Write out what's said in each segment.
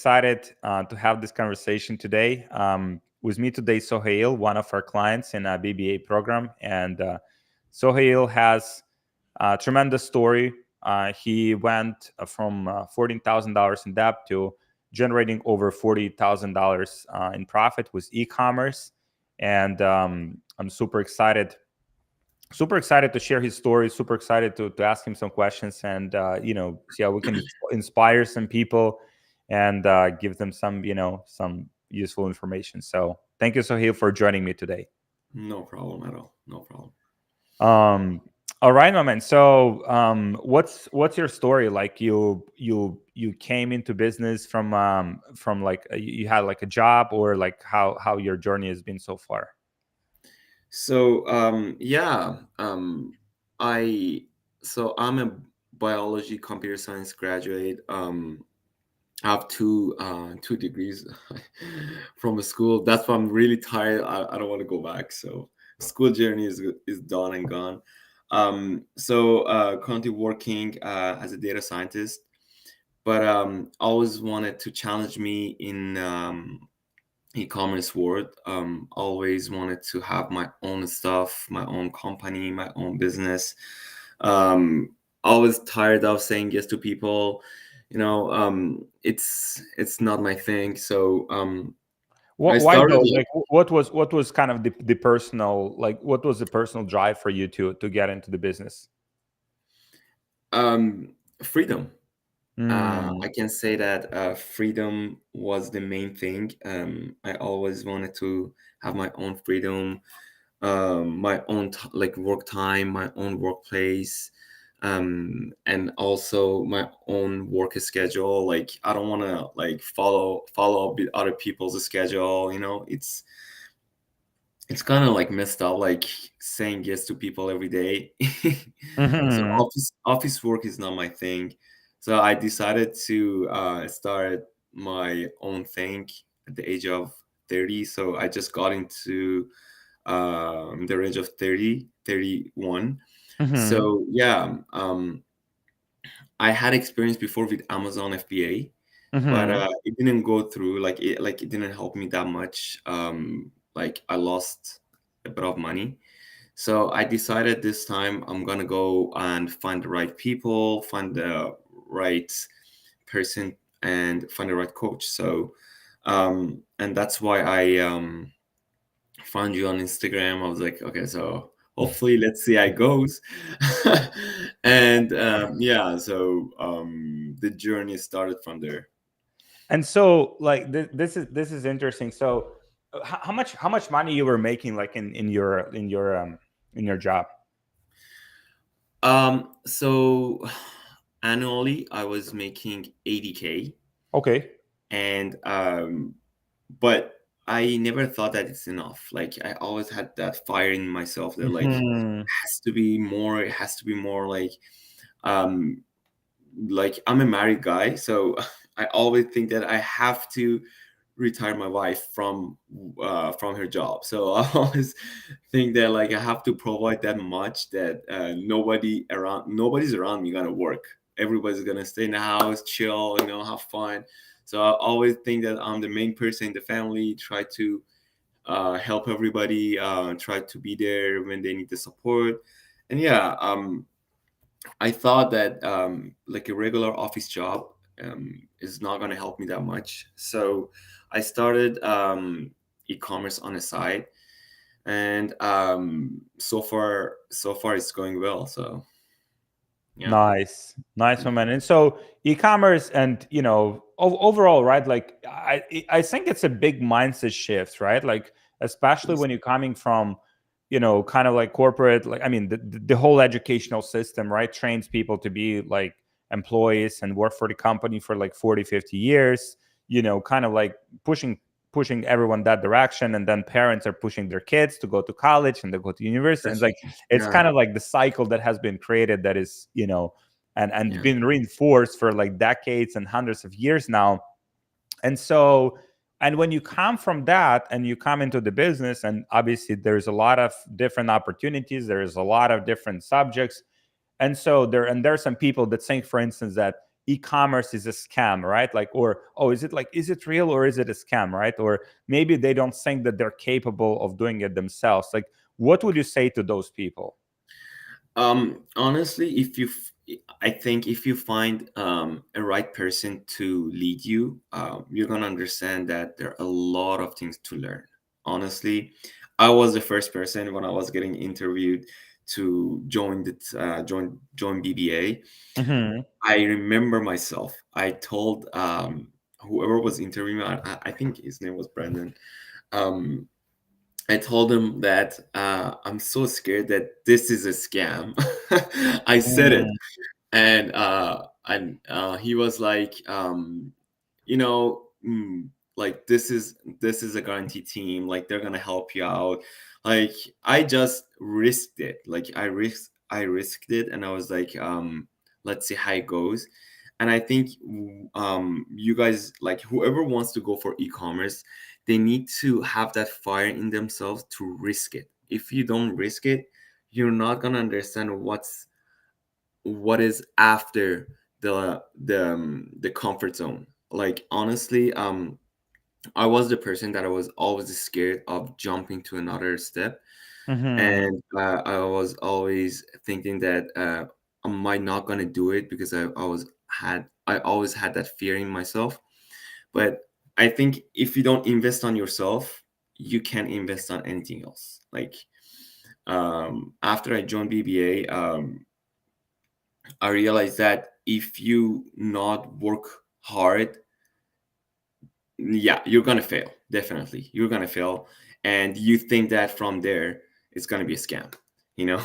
excited to have this conversation today. With me today, Soheil, one of our clients in a BBA program. And Soheil has a tremendous story. He went from $14,000 in debt to generating over $40,000 in profit with e-commerce. And I'm super excited to share his story, super excited to ask him some questions and see how we can inspire some people and give them some useful information. So thank you, Sohail, for joining me today. No problem at all. No problem. All right, my man. So what's your story? Like you came into business from like you had like a job, or like how your journey has been so far? So I I'm a biology computer science graduate. I have two degrees from the school. That's why I'm really tired. I don't want to go back. So school journey is done and gone. Currently working as a data scientist, but always wanted to challenge me in e-commerce world. Always wanted to have my own stuff, my own company, my own business. um Always tired of saying yes to people. It's not my thing. I Why started though? like Like, what was kind of the personal, like, what was the personal drive for you to get into the business? freedom. I Mm, can say that freedom was the main thing. I always wanted to have my own freedom, my own like work time, my own workplace, and also my own work schedule. Like I don't want to like follow up with other people's schedule. It's kind of like messed up, like saying yes to people every day. So mhm. office work is not my thing. So I decided to start my own thing at the age of 30. So I just got into the range of 30, 31. Mhm. So yeah, I had experience before with Amazon FBA, but Mhm. it didn't go through. Like it didn't help me that much. Like I lost a bit of money. So I decided this time I'm gonna go and find the right people, find the right person, and find the right coach. And that's why I found you on Instagram. I was like, okay, so hopefully let's see how it goes. And the journey started from there. And so, like, this is interesting. So, how much money you were making, like, in your job? So annually I was making 80K, Okay. and but I never thought that it's enough. Like I always had that fire in myself that like Mhm. has to be more. It has to be more. Um like I'm a married guy, so I always think that I have to retire my wife from her job. So I always think that like I have to provide that much that nobody's around me gonna work. Everybody's gonna stay in the house, chill, have fun. So I always think that I'm the main person in the family. Try to help everybody. Try to be there when they need the support. And yeah, I thought that like a regular office job is not going to help me that much. So I started e-commerce on the side, and so far it's going well. So yeah, Nice, my man. And so e-commerce, and overall, right? Like, I think it's a big mindset shift, right? Like, especially yes, when you're coming from, kind of like corporate. Like, I mean, the whole educational system, right, trains people to be like employees and work for the company for like 40, 50 years. Kind of like pushing everyone that direction, and then parents are pushing their kids to go to college and they go to university, and that's like it's yeah, kind of like the cycle that has been created, that is, and yeah, been reinforced for like decades and hundreds of years now. And so, and when you come from that and you come into the business, and obviously there's a lot of different opportunities, there's a lot of different subjects. And so there are some people that think, for instance, that e-commerce is a scam, right? Like, or, oh, is it like, is it real or is it a scam, right? Or maybe they don't think that they're capable of doing it themselves. Like, what would you say to those people? Honestly, I think if you find a right person to lead you, you're gonna understand that there are a lot of things to learn. Honestly, I was the first person when I was getting interviewed to join BBA. Mm-hmm. I remember myself. I told whoever was interviewing me, I think his name was Brandon. Um, I told him that I'm so scared that this is a scam. I said it, and he was like, you know, like this is a guaranteed team. Like they're gonna help you out. Like I just risked it. Like I risked it, and I was like, let's see how it goes. And I think you guys, like whoever wants to go for e-commerce, they need to have that fire in themselves to risk it. If you don't risk it, you're not gonna understand what is after the comfort zone. Like honestly, I was the person that I was always scared of jumping to another step, Mm-hmm. and I was always thinking that I might not gonna do it because I always had that fear in myself. But I think if you don't invest on yourself, you can invest on anything else. Like after I joined BBA, I realized that if you not work hard, yeah, you're gonna fail. Definitely, you're gonna fail, and you think that from there it's gonna be a scam, you know.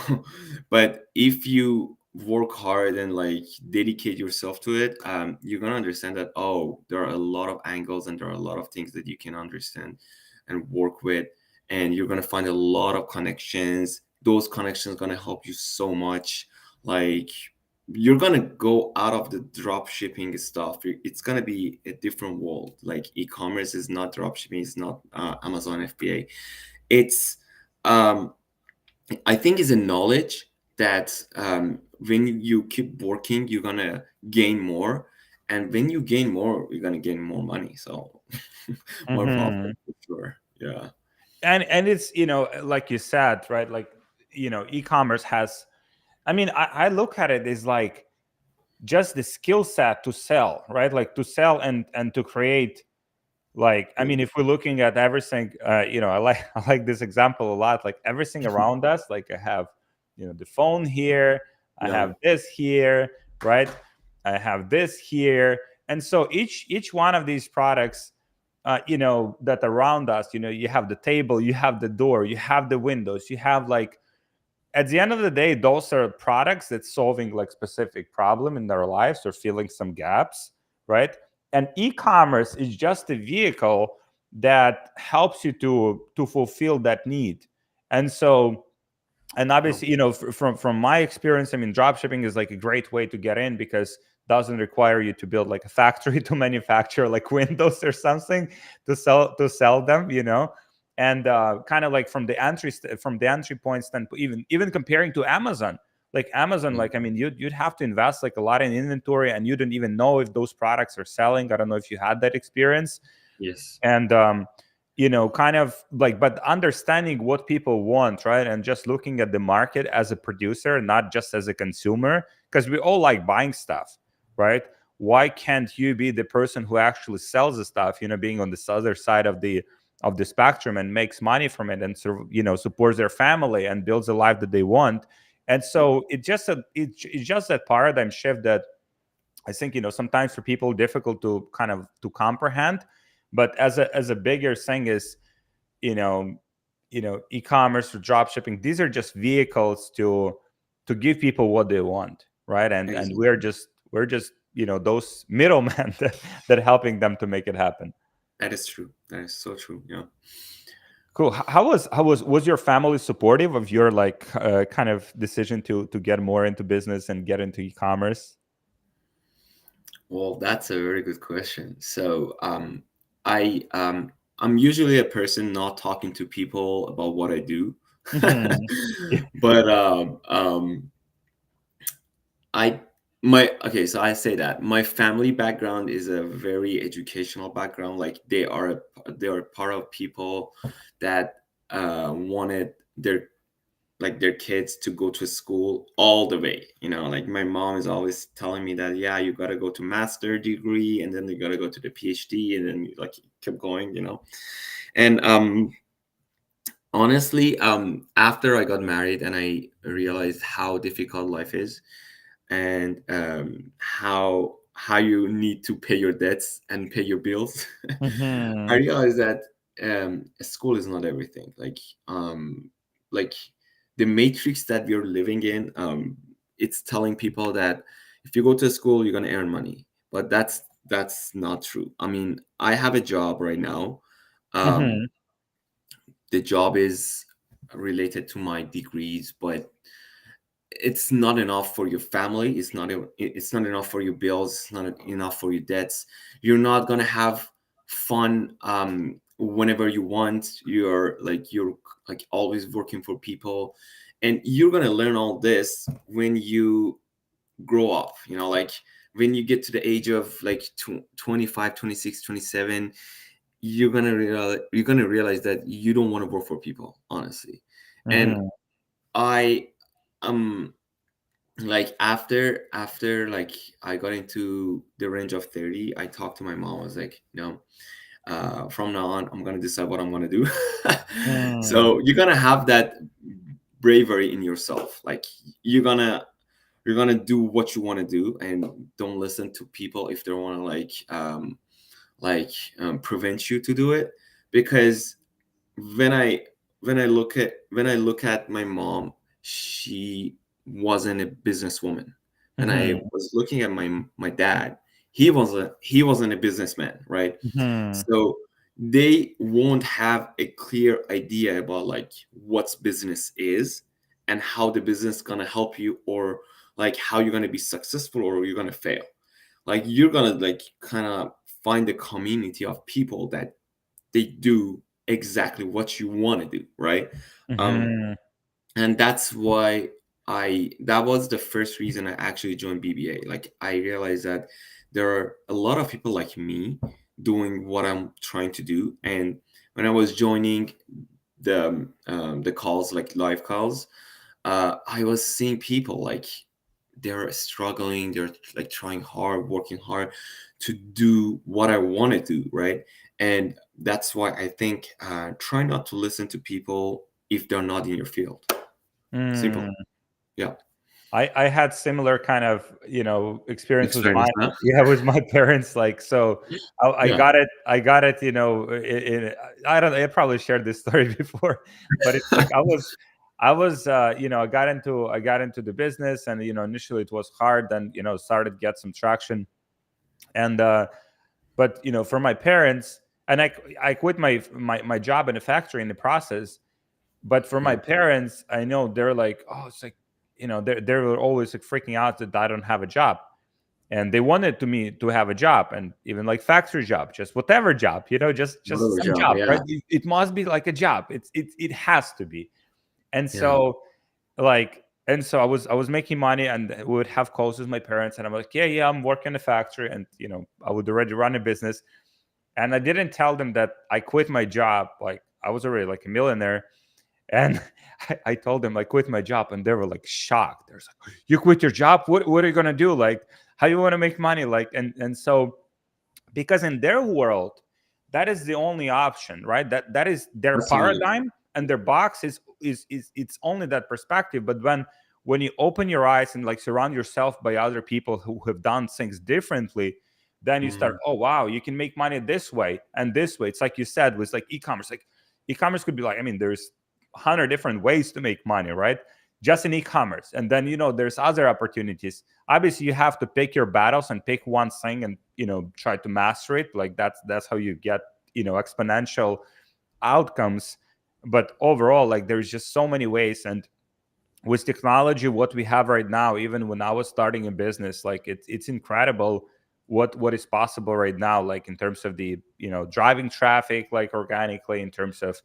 But if you work hard and like dedicate yourself to it, you're gonna understand that, oh, there are a lot of angles and there are a lot of things that you can understand and work with, and you're gonna find a lot of connections. Those connections gonna help you so much. Like you're gonna go out of the drop shipping stuff. It's gonna be a different world. Like e-commerce is not drop shipping. It's not Amazon FBA. It's um, I think is a knowledge that when you keep working, you're gonna gain more, and when you gain more, you're gonna gain more money. So more profit Mm-hmm. for sure. Yeah. And it's, like you said, right? Like, e-commerce has, I mean, I look at it as like just the skill set to sell, right? Like to sell and to create. Like, I mean, if we're looking at everything, I like I like this example a lot. Like everything around us, like I have, the phone here, I Yeah. have this here, right? I have this here, and so each one of these products, that around us, you have the table, you have the door, you have the windows, you have like, at the end of the day, those are products that's solving like specific problem in their lives or filling some gaps, right? And e-commerce is just a vehicle that helps you to fulfill that need. And so, and Yeah. obviously, from my experience, I mean, drop shipping is like a great way to get in because doesn't require you to build like a factory to manufacture like windows or something to sell them, and kind of like from the entry point standpoint, even comparing to Amazon. Like Amazon, Mm. like, I mean, you'd have to invest like a lot in inventory, and you don't even know if those products are selling. I don't know if you had that experience. Yes. And kind of like, but understanding what people want, right? And just looking at the market as a producer, not just as a consumer, because we all like buying stuff, right? Why can't you be the person who actually sells the stuff, being on this other side of the spectrum and makes money from it and supports their family and builds a life that they want? And Yeah. so it's just that paradigm shift that I think, sometimes for people difficult to kind of to comprehend. But as a bigger thing is, you know, e-commerce or drop shipping, these are just vehicles to give people what they want, right? And we're Exactly. just those middlemen that helping them to make it happen. That is true. That is so true. Yeah. Cool. How was your family supportive of your like kind of decision to get more into business and get into e-commerce? Well, that's a very good question. So, I I'm usually a person not talking to people about what I do, Hmm. but I My okay, so I say that my family background is a very educational background. Like they are part of people that wanted their kids to go to school all the way. Like my mom is always telling me that, yeah, you got to go to master degree, and then you got to go to the PhD, and then you like keep going. And honestly, after I got married and I realized how difficult life is, and how you need to pay your debts and pay your bills, I Mm-hmm. realized that school is not everything. Like the matrix that we're living in, it's telling people that if you go to school, you're gonna earn money, but that's not true. I mean, I have a job right now. Um, Mm-hmm. the job is related to my degrees, but it's not enough for your family. It's not enough for your bills. It's not enough for your debts. You're not gonna have fun whenever you want. You're like always working for people, and you're gonna learn all this when you grow up. Like when you get to the age of like 25, 26, 27, you're gonna realize that you don't want to work for people, honestly. And Mm-hmm. I um like after like I got into the range of 30, I talked to my mom. I was like, from now on, I'm gonna decide what I'm gonna do. Mm-hmm. So you're gonna have that bravery in yourself. Like you're gonna you're gonna do what you want to do, and don't listen to people if they want to prevent you to do it. Because when I when I look at my mom, she wasn't a businesswoman. And I Mm-hmm. was looking at my dad, he wasn't a businessman, right? Mm-hmm. So they won't have a clear idea about like what's business is, and how the business gonna help you, or like how you're gonna be successful or you're gonna fail. Like you're gonna like kind of find a community of people that they do exactly what you want to do, right? um Mm-hmm. and that's why I that was the first reason I actually joined BBA. Like I realized that there are a lot of people like me doing what I'm trying to do. And when I was joining the calls, like live calls, I was seeing people like they're struggling, they're like trying hard, working hard to do what I want to do, right? And that's why I think try not to listen to people if they're not in your field. Simple. Yeah. I had similar kind of experience with Experience, my huh? yeah, with my parents. Like, so I Yeah. got it, I don't, I probably shared this story before, but it's like I got into the business, and initially it was hard, then started to get some traction. And but for my parents, and I quit my job in the factory in the process. But for my Yeah. parents, I know they're like, oh, it's like, they were always like freaking out that I don't have a job. And they wanted me to have a job, and even like factory job, just whatever job, just Whatever some job. job, Yeah. right? It must be like a job. It has to be. And Yeah. so, like, and so I was making money, and would have calls with my parents, and I'm like, yeah, I'm working in a factory, and I would already run a business. And I didn't tell them that I quit my job. Like, I was already like a millionaire. And I told them I quit my job, and they were like shocked. They're like, "You quit your job? What are you gonna do? Like, how you want to make money?" Like, and so, because in their world, that is the only option, right? That is their That's the only one. paradigm, and their box is it's only that perspective. But when you open your eyes and like surround yourself by other people who have done things differently, then you start, Mhm. oh wow, you can make money this way and this way. It's like you said, with like e-commerce. Like, e-commerce could be like, I mean, there's 100 different ways to make money, right? Just in e-commerce. And then there's other opportunities. Obviously, you have to pick your battles and pick one thing, and try to master it. Like, that's how you get exponential outcomes. But overall, like, there's just so many ways. And with technology, what we have right now, even when I was starting a business, like, it's incredible what is possible right now, like in terms of the driving traffic, like organically, in terms of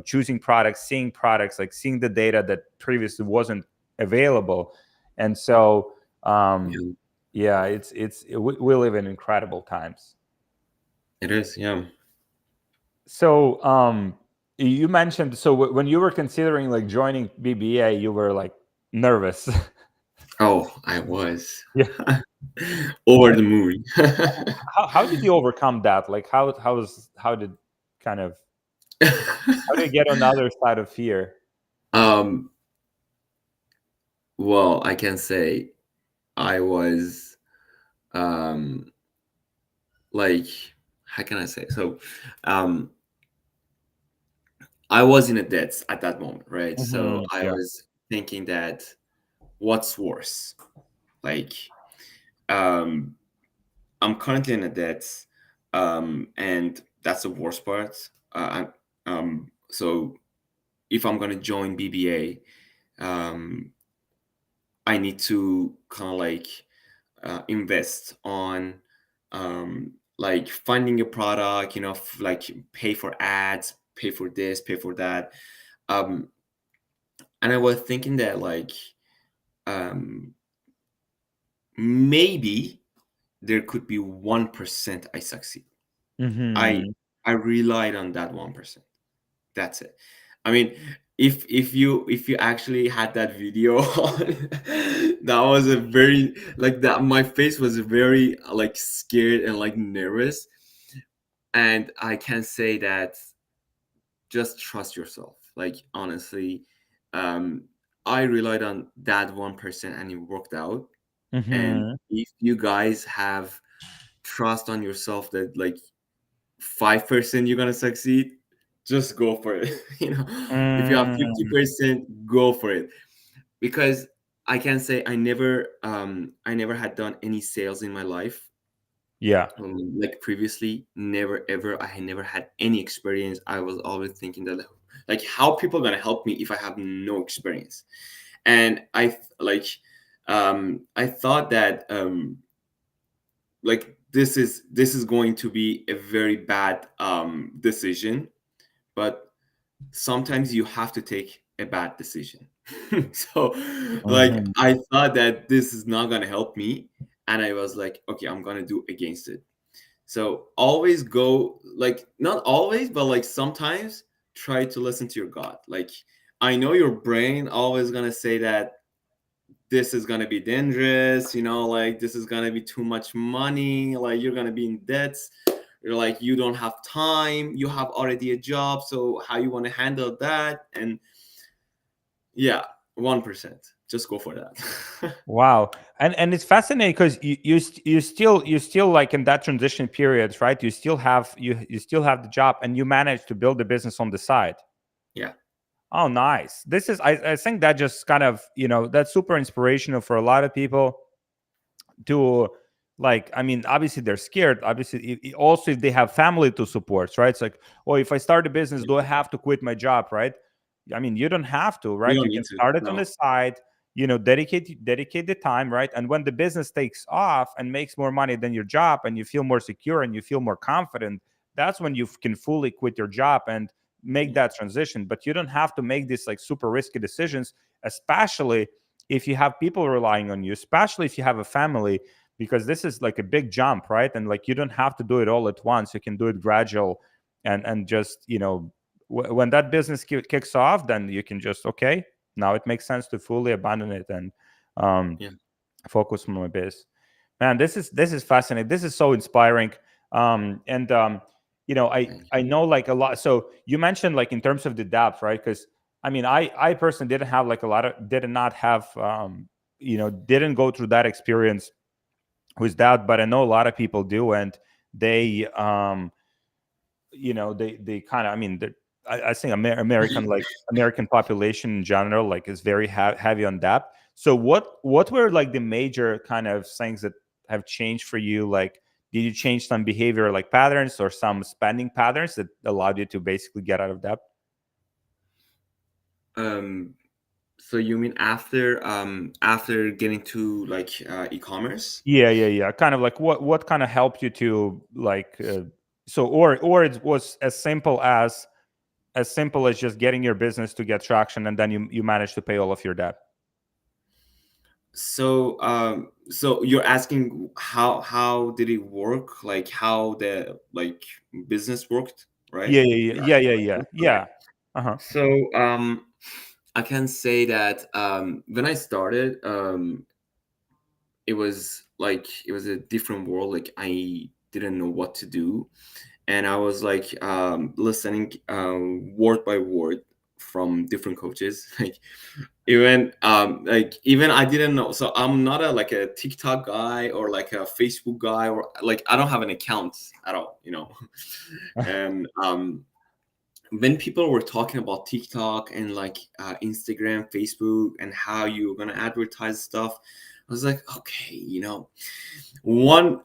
choosing products, like seeing the data that previously wasn't available. And so, um Yeah. Yeah, we live in incredible times. It is, yeah. So, you mentioned, so when you were considering like joining BBA, you were like nervous. Oh, I was Yeah. over the moon. How did you overcome that? Like how did kind of how did you get on the other side of fear? um, well, I can say I was um like, how can I say? So, um, I was in a debt at that moment, right? So I Yeah. was thinking that what's worse? Like, um, I'm currently in a debt, and that's the worst part. So if I'm gonna join BBA, um, I need to kind of like invest on like finding a product, like pay for ads, pay for this, pay for that. Um, and I was thinking that like um, maybe there could be 1% I succeed. I Hmm. I relied on that 1%. That's it. I mean, if you actually had that video on, that was a very like that. My face was very like scared and like nervous, and I can say that just trust yourself. Like honestly, um, I relied on that 1%, and it worked out. And Hmm. if you guys have trust on yourself that like 5% you're gonna succeed, just go for it. If you have Mm, 50%, go for it. Because I can say I never had done any sales in my life. yeah. Like previously, never ever. I had never had any experience. I was always thinking that like how people gonna help me if I have no experience. And I thought that like this is going to be a very bad decision, but sometimes you have to take a bad decision. So like Hmm. I thought that this is not going to help me, and I was like, okay, I'm going to do against it. So always go, like not always, but like sometimes try to listen to your gut. Like I know your brain always going to say that this is gonna be dangerous, like this is gonna be too much money, like you're gonna be in debts, you're like you don't have time, you have already a job, so how you want to handle that? And yeah, 1%, just go for that. Wow. And it's fascinating because you still like in that transition period, right? You still have the job and you manage to build a business on the side. Yeah, Oh, nice. I think that just kind of, that's super inspirational for a lot of people to, like, I mean, obviously they're scared, obviously also if they have family to support, right? It's like, oh, if I start a business, do I have to quit my job, right? I mean, you don't have to, you right? don't You need can to, start it on the no. side, dedicate the time, right? And when the business takes off and makes more money than your job and you feel more secure and you feel more confident, that's when you can fully quit your job and make that transition. But you don't have to make these like super risky decisions, especially if you have people relying on you, especially if you have a family, because this is like a big jump, right? And like you don't have to do it all at once, you can do it gradual. And just, when that business kicks off, then you can just, okay, now it makes sense to fully abandon it and um, Yeah, focus on my biz. Man, this is fascinating, this is so inspiring. And thank I you. know like a lot. So you mentioned like in terms of the depth, right? Because I mean, I personally didn't have like a lot of did not have didn't go through that experience with that, but I know a lot of people do. And they they kind of, I mean, I think American, like American population in general, like is very heavy on that. So what were like the major kind of things that have changed for you? Like, did you change some behavior like patterns or some spending patterns that allowed you to basically get out of debt? um so you mean after getting to like e-commerce? Yeah. Kind of like what kind of helped you to like so or it was as simple as just getting your business to get traction and then you manage to pay all of your debt. So you're asking how did it work, like how the like business worked, right? Yeah, yeah, You're yeah, yeah, asking yeah, like this? Okay. yeah. Uh-huh. So I can say that when I started, it was a different world. Like I didn't know what to do, and I was like listening word by word from different coaches. Like even I didn't know. So I'm not a like a TikTok guy or like a Facebook guy, or like I don't have an account at all, you know. And when people were talking about TikTok and like Instagram, Facebook, and how you're gonna advertise stuff, I was like, okay, you know, one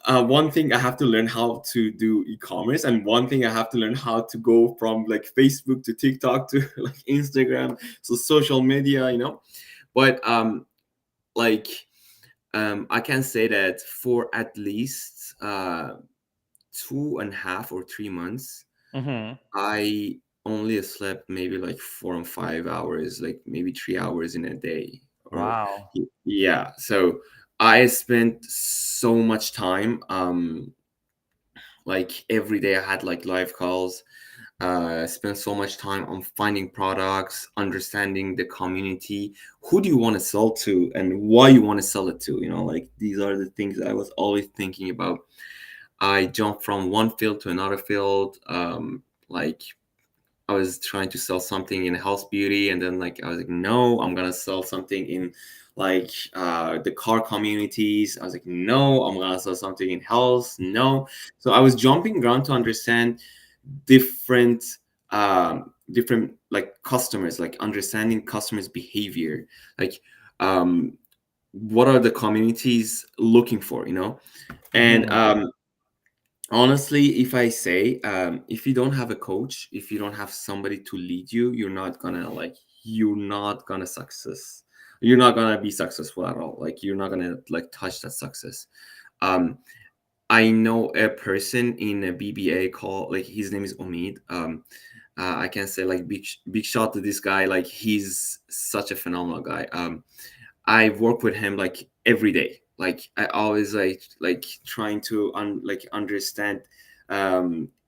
thing I have to learn how to do e-commerce, and one thing I have to learn how to go from like Facebook to TikTok to like Instagram, so social media, you know. But like I can say that for at least 2.5 or 3 months, Hmm. I only slept maybe like 4 and 5 hours, like maybe 3 hours in a day. Or Wow. yeah, so I spent so much time. Like every day I had like live calls. Spent so much time on finding products, understanding the community. Who do you want to sell to, and why you want to sell it to? You know, like these are the things I was always thinking about. I jumped from one field to another field. Like I was trying to sell something in health beauty, and then like I was like, no, I'm gonna sell something in like the car communities. I was like, no, I'm gonna sell something in health. No, so I was jumping around to understand different different like customers, like understanding customers' behavior, like what are the communities looking for, you know. And Hmm. honestly, if I say, if you don't have a coach, if you don't have somebody to lead you, you're not gonna success. You're not gonna be successful at all. Like you're not gonna like touch that success. Um, I know a person in a BBA called, like his name is Omid. I can say like big shot to this guy. Like he's such a phenomenal guy. I work with him like every day. Like I always like trying to understand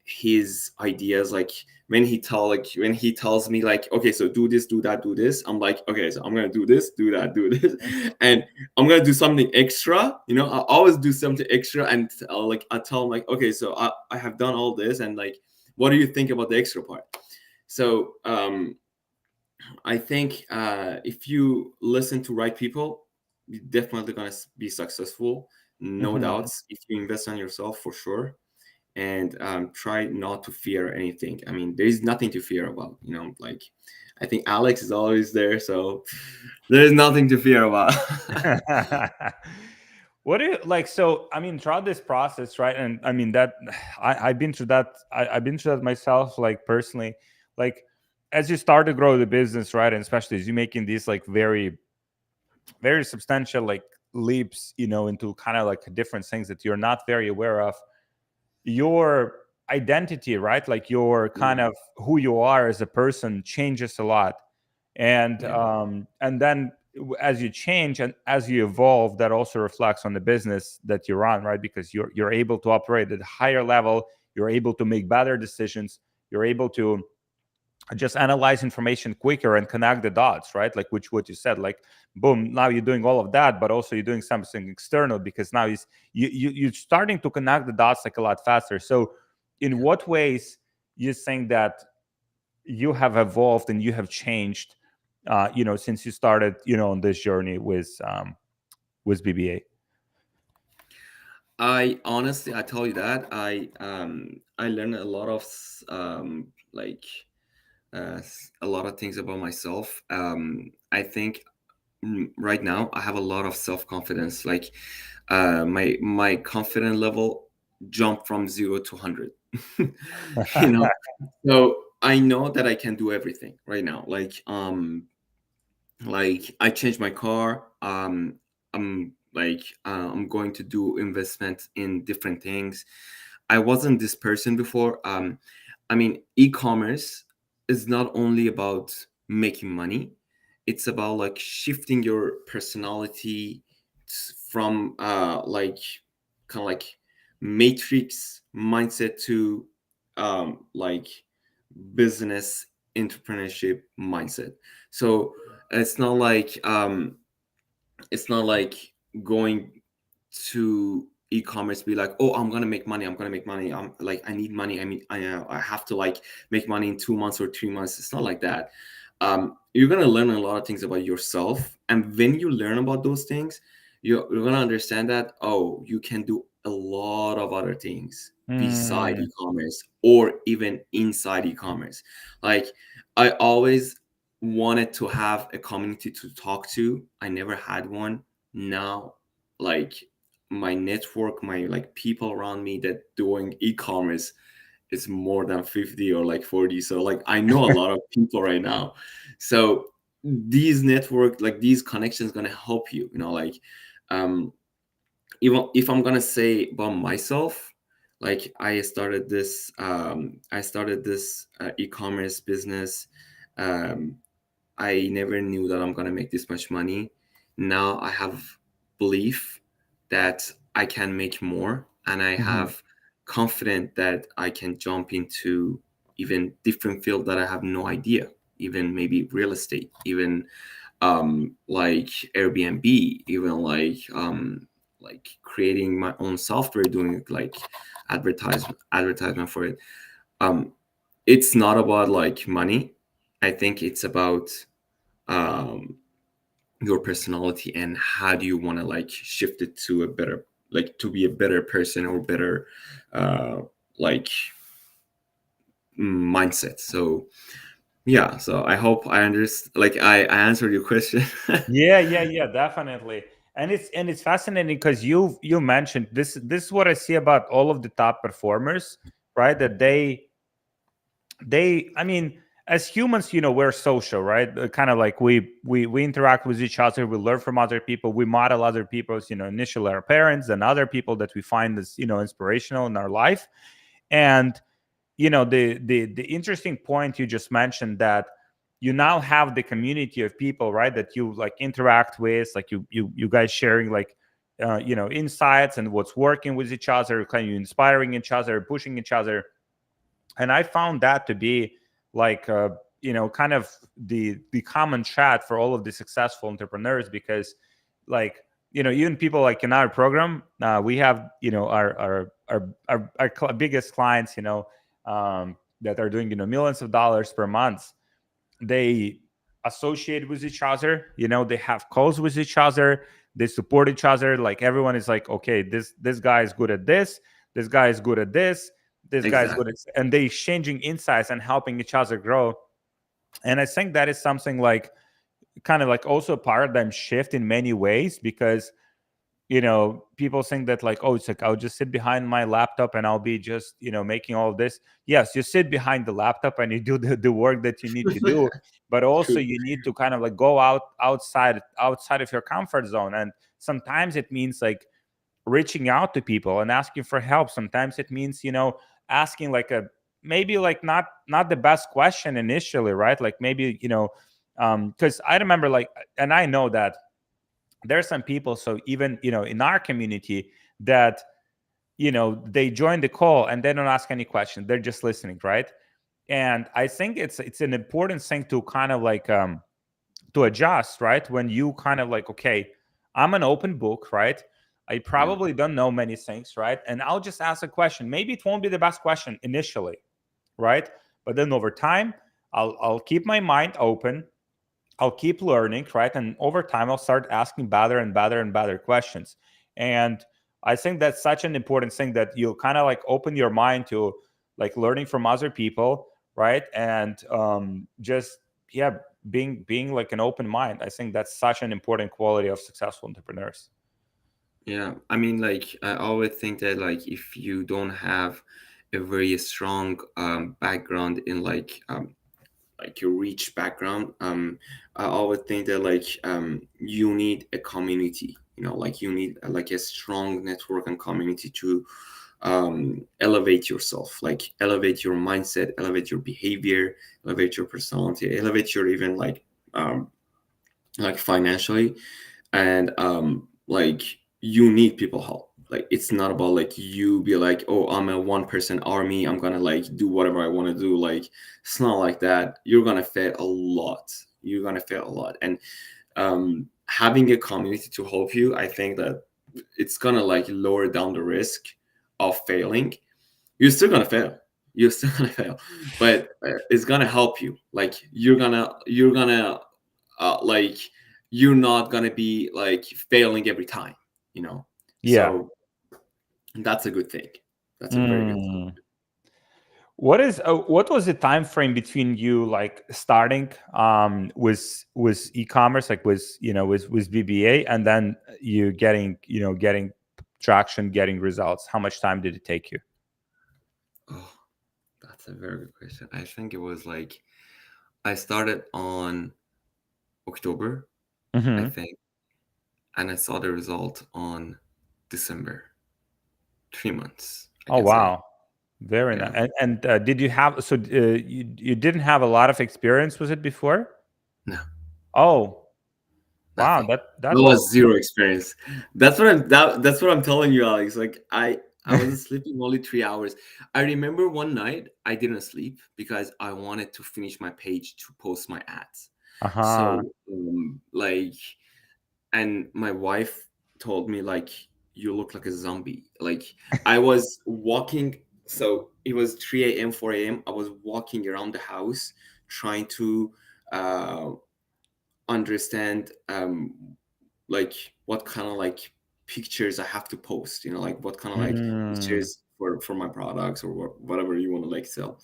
his ideas. Like when he tells me like, okay, so do this, do that, do this. I'm like, okay, so I'm gonna do this, do that, do this, and I'm gonna do something extra. You know, I always do something extra, and I tell him like, okay, so I have done all this, and like, what do you think about the extra part? So I think if you listen to right people, you're definitely gonna be successful, no Hmm. doubts. If you invest on yourself, for sure, and try not to fear anything. I mean, there is nothing to fear about. You know, like I think Alex is always there, so there's nothing to fear about. What do you like? So, I mean, throughout this process, right? And I mean that I've been through that. I've been through that myself, like personally. Like as you start to grow the business, right, and especially as you're making these like very, very substantial like leaps, into kind of like different things that you're not very aware of, your identity, right, like your kind Mhm. of who you are as a person changes a lot. and Yeah. um and then as you change and as you evolve, that also reflects on the business that you're on, right, because you're able to operate at a higher level, you're able to make better decisions, you're able to just analyze information quicker and connect the dots, right, like which what you said, like boom, now you're doing all of that, but also you're doing something external because now you're starting to connect the dots like a lot faster. So in Yeah. what ways you think that you have evolved and you have changed, since you started, on this journey with BBA? I honestly, I tell you that I learned a lot of a lot of things about myself. I think right now I have a lot of self confidence. Like my confidence level jumped from 0 to 100. You know, so I know that I can do everything right now. Like I changed my car. I'm going to do investment in different things. I wasn't this person before. I mean, e-commerce is not only about making money. It's about like shifting your personality, from like kind of like matrix mindset to like business entrepreneurship mindset. So it's not like going to e-commerce be like, oh, I'm gonna make money, I'm like, I need money, I mean, I have to like make money in 2 months or 3 months. It's not like that. You're gonna learn a lot of things about yourself, and when you learn about those things, you're gonna understand that, oh, you can do a lot of other things beside Mm, e-commerce or even inside e-commerce. Like, I always wanted to have a community to talk to. I never had one. Now, like, my network, my like people around me that doing e-commerce is more than 50 or like 40. So like I know a lot of people right now. So these network, like these connections gonna help you, like um even if I'm gonna say about myself, like I started this e-commerce business. um I never knew that I'm gonna make this much money. Now I have belief that I can make more, and I mhm. have confident that I can jump into even different field that I have no idea, even maybe real estate, even like Airbnb, even like creating my own software, doing like advertisement for it. Um, it's not about like money. I think it's about um, your personality and how do you want to like shift it to a better, like to be a better person or better uh, like mindset. So yeah, so I hope I understand, like I answered your question. Yeah, yeah, yeah, definitely. And it's fascinating because you mentioned this is what I see about all of the top performers, right? That I mean, as humans, we're social, right? Kind of like we interact with each other, we learn from other people, we model other people's, initially our parents and other people that we find as, inspirational in our life. And the interesting point you just mentioned, that you now have the community of people, right, that you like interact with, like you guys sharing like insights and what's working with each other, kind of inspiring each other, pushing each other. And I found that to be like kind of the common chat for all of the successful entrepreneurs, because like even people like in our program, we have our biggest clients, that are doing millions of dollars per month. They associate with each other, they have calls with each other, they support each other. Like everyone is like, okay, this guy is good at this guy is good at this guy is good Exactly. at, and they exchanging insights and helping each other grow. And I think that is something like kind of like also a paradigm shift in many ways, because people think that like, oh, it's like I'll just sit behind my laptop and I'll be just making all of this. Yes, you sit behind the laptop and you do the work that you need to do, but also True. you need to kind of like go outside of your comfort zone. And sometimes it means like reaching out to people and asking for help. Sometimes it means asking like a maybe like not the best question initially, right? Like maybe because I remember like, and I know that there are some people, so even in our community, that they join the call and they don't ask any questions, they're just listening, right? And I think it's an important thing to kind of like to adjust, right? When you kind of like, okay, I'm an open book, right? I Yeah. probably don't know many things, right? And I'll just ask a question. Maybe it won't be the best question initially, right? But then over time, I'll keep my mind open, I'll keep learning, right? And over time, I'll start asking better and better and better questions. And I think that's such an important thing, that you'll kind of like open your mind to like learning from other people, right? And just yeah, being like an open mind. I think that's such an important quality of successful entrepreneurs. Yeah, I mean, like I always think that like if you don't have a very strong background in like your rich background, I always think that like you need a community, like you need like a strong network and community to elevate yourself, like elevate your mindset, elevate your behavior, elevate your personality, elevate your even like financially. And like you need people help. Like it's not about like you be like, oh, I'm a one person army, I'm gonna like do whatever I want to do. Like it's not like that. You're gonna fail a lot. You're gonna fail a lot. And having a community to help you, I think that it's gonna like lower down the risk of failing. You're still gonna fail. You're still gonna fail, but it's gonna help you. Like you're gonna like you're not gonna be like failing every time, you know. Yeah. So that's a good thing. That's a very good thing. Mm. What was the time frame between you like starting with e-commerce, like with BBA, and then you getting traction, getting results? How much time did it take you? Oh, that's a very good question. I think it was like I started on October, I Hmm. think, and I saw the result on December. 3 months, I Oh can say. wow, very nice. Yeah, And did you have you didn't have a lot of experience with it before? no, Oh wow, nothing. that That was was zero experience. That's what I'm telling you, Alex. Like I wasn't sleeping only 3 hours. I remember one night I didn't sleep because I wanted to finish my page to post my ads. uh-huh. So like, and my wife told me like, you look like a zombie. Like I was walking, so it was 3 a.m., 4 a.m. I was walking around the house trying to uh understand like what kind of like pictures I have to post, like what kind of like Mm. pictures for my products or whatever you want to like sell.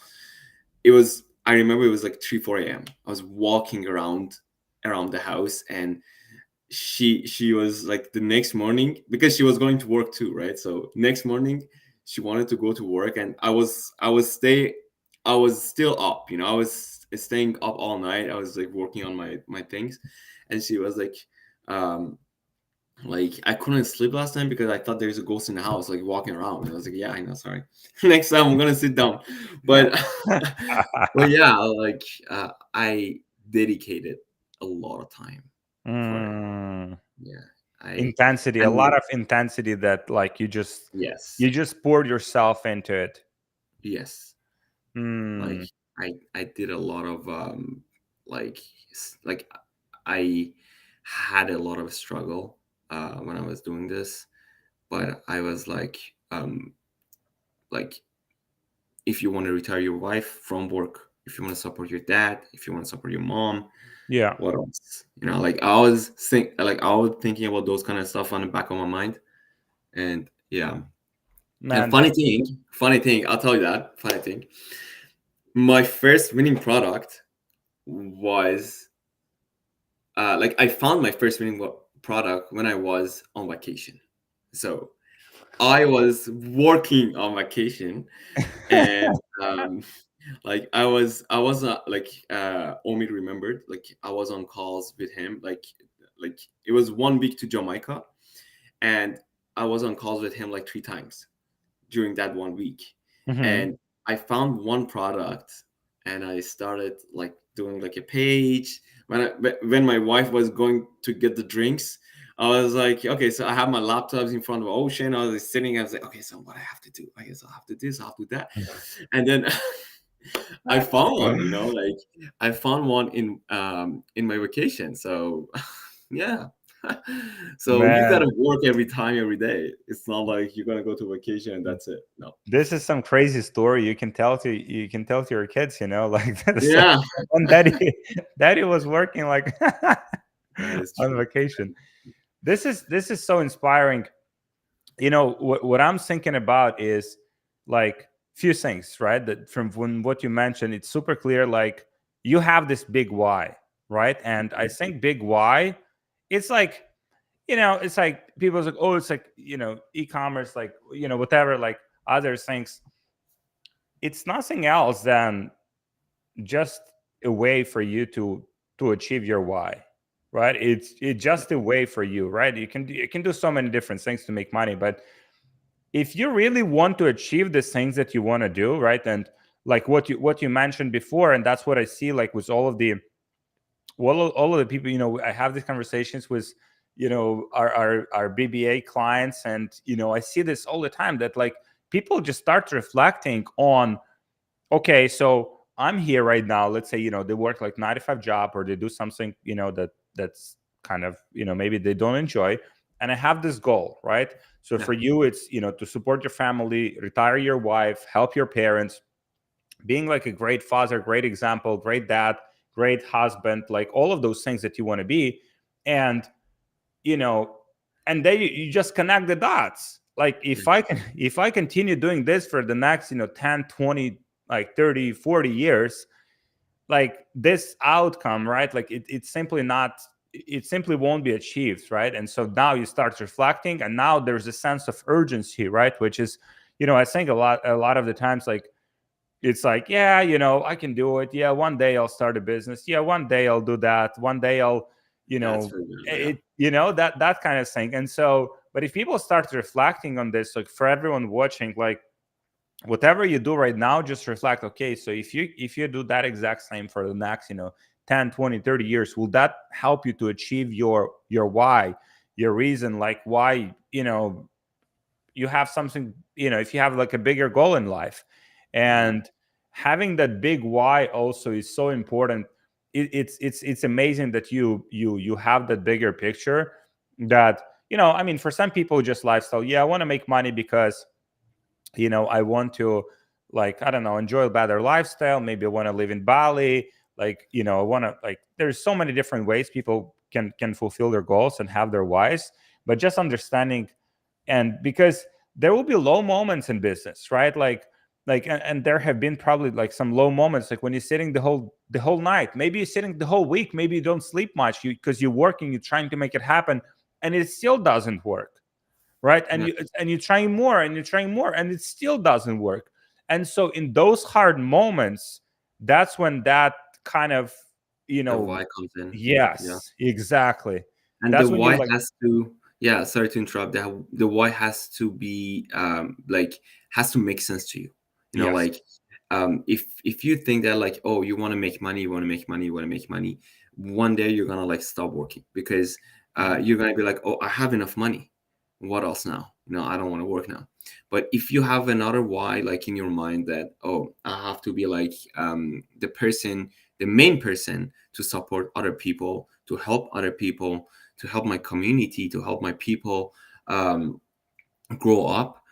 I remember it was like 3 4 a.m. I was walking around the house, and she was like, the next morning, because she was going to work too, right? So next morning she wanted to go to work, and I was still up, I was staying up all night. I was like working on my things, and she was um like, I couldn't sleep last night because I thought there's a ghost in the house like walking around. And I was like, yeah, I know, sorry. Next time I'm gonna sit down. But but yeah, like I dedicated a lot of time for it. Mm. Yeah, I Intensity, a lot and of intensity that like you yes, just poured yourself into it. yes, like Mm. I did a lot of like like I had a lot of struggle when I was doing this, but I was like if you want to retire your wife from work, if you want to support your dad, if you want to support your mom, Yeah, what else? Like I was thinking about those kind of stuff on the back of my mind, and yeah. And man. funny thing, I'll tell you that funny thing. My first winning product was like I found my first winning product when I was on vacation. So I was working on vacation, and like I was like Omid remembered, like I was on calls with him, like it was 1 week to Jamaica, and I was on calls with him like 3 times during that 1 week. Hmm. And I found one product, and I started like doing like a page. When my wife was going to get the drinks, I was like, okay, so I have my laptops in front of the ocean. I was sitting, I was like, okay, so what I have to do? I guess I'll have to do this, I'll do that. And then I found one, like I found one in my vacation. So yeah. So you Man, gotta work every time, every day. It's not like you're gonna go to vacation and that's it. No. this is some crazy story you can tell to your kids, like this, like Yeah, one daddy was working like that is on true. vacation. This is so inspiring. What I'm thinking about is like few things, right? That from what you mentioned, it's super clear. Like you have this big why, right? And I think big why, it's like it's like people's like, oh, it's like e-commerce, like whatever, like other things. It's nothing else than just a way for you to achieve your why, right? It's just a way for you, right? You can do so many different things to make money, but if you really want to achieve the things that you want to do, right? And like what you mentioned before, and that's what I see, like with all of the people, I have these conversations with our BBA clients. And I see this all the time, that like people just start reflecting on, okay, so I'm here right now. Let's say, they work like 9 to 5 job, or they do something, that's kind of, maybe they don't enjoy. And I have this goal, right? So Yeah, for you, it's, to support your family, retire your wife, help your parents, being like a great father, great example, great dad, great husband, like all of those things that you want to be. And, you know, and then you just connect the dots. Like yeah, if I continue doing this for the next, 10, 20, like 30, 40 years, like this outcome, right? Like it's simply not, it simply won't be achieved, right? And so now you start reflecting, and now there's a sense of urgency, right? Which is, I think a lot of the times, like it's like, yeah, I can do it. Yeah, one day I'll start a business. Yeah, one day I'll do that. One day I'll, that's very good. Yeah, that kind of thing. And so, but if people start reflecting on this, like for everyone watching, like whatever you do right now, just reflect, okay, so if you do that exact same for the next, 10, 20, 30 years, will that help you to achieve your why, your reason, like why, you have something, if you have like a bigger goal in life. yeah, And having that big why also is so important. It's amazing that you have that bigger picture, that, I mean, for some people, just lifestyle, yeah, I want to make money because, I want to, like, I don't know, enjoy a better lifestyle. Maybe I want to live in Bali. Like, I want to, like, there's so many different ways people can fulfill their goals and have their whys. But just understanding, and because there will be low moments in business, right? Like and there have been probably like some low moments, like when you're sitting the whole night, maybe you're sitting the whole week, maybe you don't sleep much, because you're working, you're trying to make it happen, and it still doesn't work, right? And yeah. you're trying more, and you're trying more, and it still doesn't work. And so in those hard moments, that's when that kind of, you The know why comes in. Yeah. yes, exactly. And the That's when you're why like, has to, yeah, sorry to interrupt, the why has to be like, has to make sense to you, yes. like, if you think that, like, oh, you want to make money, you want to make money, you want to make money, one day you're gonna like stop working, because Mhm. you're gonna be like, oh, I have enough money, what else now, I don't want to work now. But if you have another why, like in your mind, that, oh, I have to be like, the main person to support other people, to help other people, to help my community, to help my people um, grow up,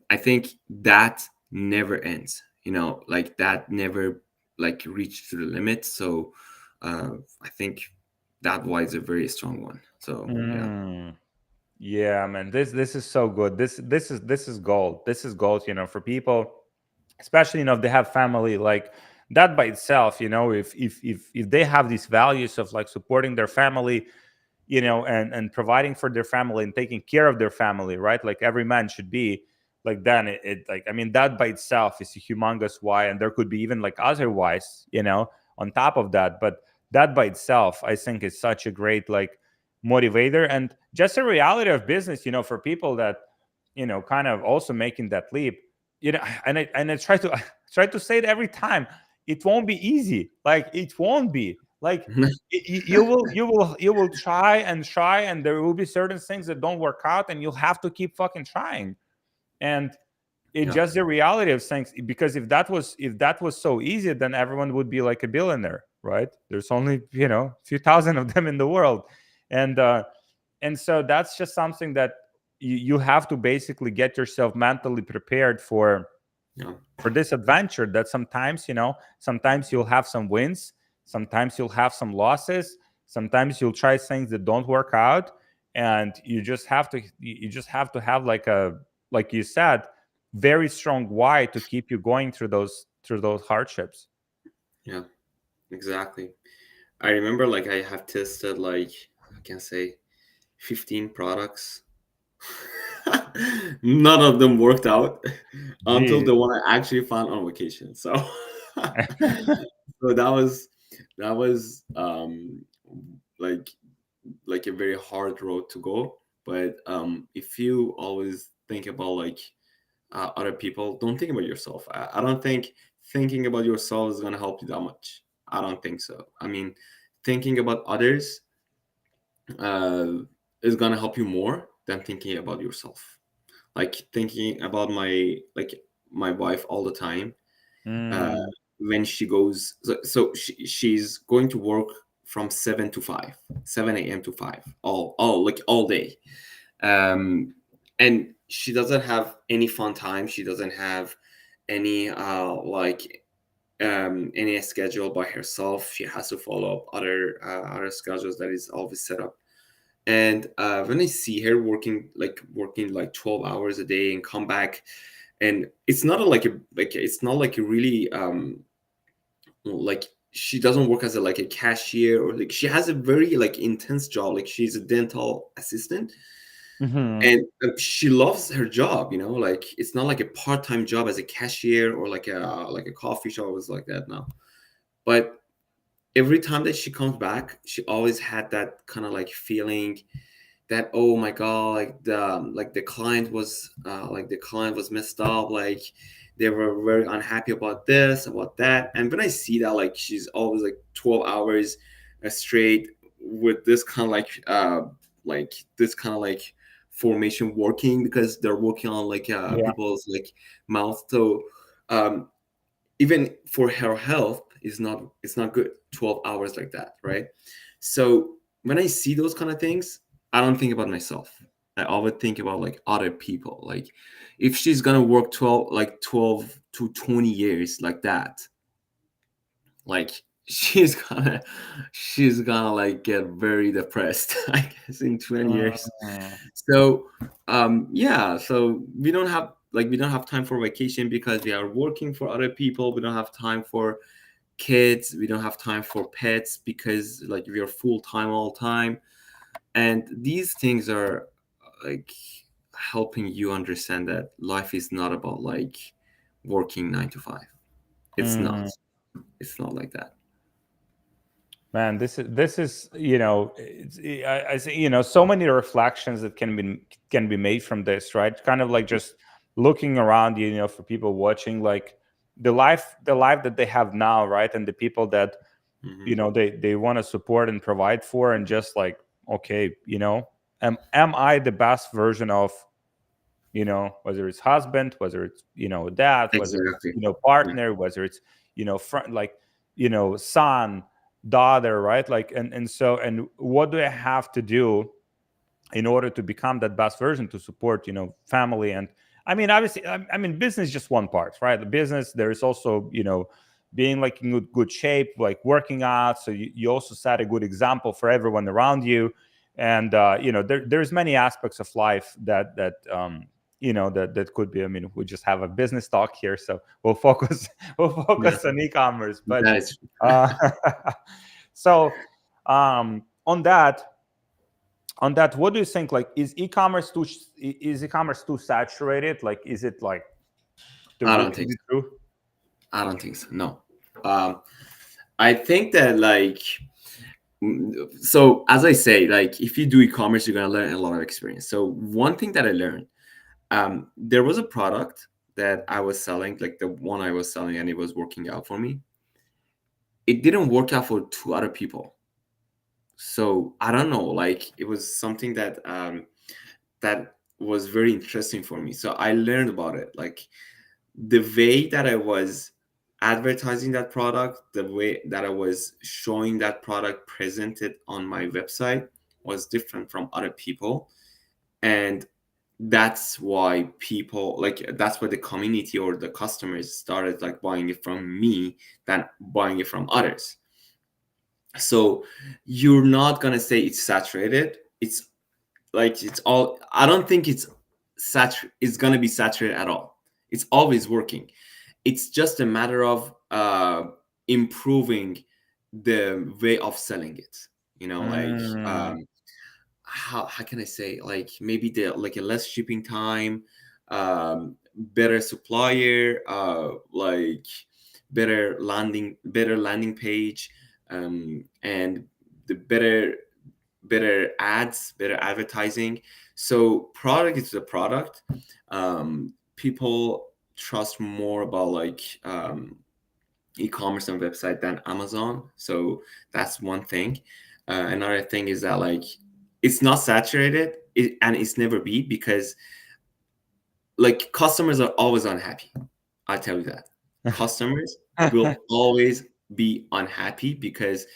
I think that never ends. Like that never like reached to the limit. So I think that why is a very strong one. So yeah, Mm. Yeah, man, this is so good. This is gold. This is gold, for people, especially, if they have family, like that by itself, if they have these values of like supporting their family, and providing for their family and taking care of their family, right? Like every man should be, like, then it like, I mean, that by itself is a humongous why, and there could be even like other whys, on top of that. But that by itself, I think, is such a great, like, motivator, and just a reality of business, for people that, kind of also making that leap, and I try to try to say it every time. It won't be easy. Like, it won't be. Like, you will try and try, and there will be certain things that don't work out, and you'll have to keep fucking trying. And it's yeah, just the reality of things, because if that was so easy, then everyone would be like a billionaire, right? There's only, a few thousand of them in the world. And so that's just something that you have to basically get yourself mentally prepared yeah, for this adventure, that sometimes you'll have some wins, sometimes you'll have some losses, sometimes you'll try things that don't work out, and you just have to have, like, like you said, very strong why to keep you going through those hardships. yeah, exactly. I remember like I have tested like, I can say 15 products. None of them worked out until Gee. the one I actually found on vacation. So, so that was like a very hard road to go. But if you always think about like other people, don't think about yourself. I don't think thinking about yourself is gonna help you that much. I don't think so. I mean, thinking about others is gonna help you more than thinking about yourself. Like thinking about my wife all the time. Uh, Mm. when she goes, she's going to work from 7 to 5, 7 a.m. to 5, all day. And she doesn't have any fun time. She doesn't have any any schedule by herself. She has to follow up other schedules that is always set up. And when I see her working like 12 hours a day and come back, and it's not a, like it's not like a really like she doesn't work as a cashier, or like she has a very like intense job. Like she's a dental assistant, Hmm. and she loves her job. Like it's not like a part-time job as a cashier or like a coffee shop was like that now. But every time that she comes back, she always had that kind of like feeling that, oh my god, the client was messed up, like they were very unhappy about this, about that. And when I see that, like she's always like 12 hours straight with this kind of like this kind of like formation working, because they're working on Yeah. people's like mouth. So um even for her health is not it's not good 12 hours like that, right? So when I see those kind of things, I don't think about myself. I always think about like other people. Like if she's gonna work 12 to 20 years like that, like she's gonna like get very depressed, I guess, in 20 years. Mm. So yeah, so we don't have time for vacation because we are working for other people. We don't have time for kids. We don't have time for pets because like we are full time all the time. And these things are like helping you understand that life is not about like working 9 to 5. It's not. Mm. It's not like that. Man, this is I see, so many reflections that can be made from this, right? Kind of like just looking around, for people watching, like the life that they have now, right? And the people that Hmm. they want to support and provide for, and just like, okay, am I the best version of, whether it's husband, whether it's, dad, whether it's, Exactly. Yeah. partner, whether it's, friend, like, son, daughter, right? Like, and what do I have to do in order to become that best version, to support, family? And I mean, obviously, I mean, business is just one part, right? The business, there is also, being like in good shape, like working out, so you also set a good example for everyone around you. And there's many aspects of life that could be, I mean, we just have a business talk here, so we'll focus we'll Yeah. focus on e-commerce. But That is. uh so on that, what do you think? Like, is e-commerce too saturated? Like, is it like I don't is think it so. true? I don't think so. No. Um, I think that so as I say, like if you do e-commerce, you're gonna learn a lot of experience. So one thing that I learned, there was a product that I was selling, like the one I was selling, and it was working out for me. It didn't work out for two other people. So I don't know, like it was something that was very interesting for me. So I learned about it. Like the way that I was advertising that product, the way that I was showing that product presented on my website was different from other people. And that's why the community or the customers started like buying it from me than buying it from others. So you're not gonna say it's saturated. It's like it's all I don't think it's gonna be saturated at all. It's always working. It's just a matter of improving the way of selling it. Like Mm. how can I say, like maybe the like a less shipping time, better supplier, like better landing page, and the better ads, better advertising. So product is the product. People trust more about like e-commerce and website than Amazon. So that's one thing. Another thing is that like it's not saturated, and it's never be, because like customers are always unhappy. I tell you that customers will always be unhappy, because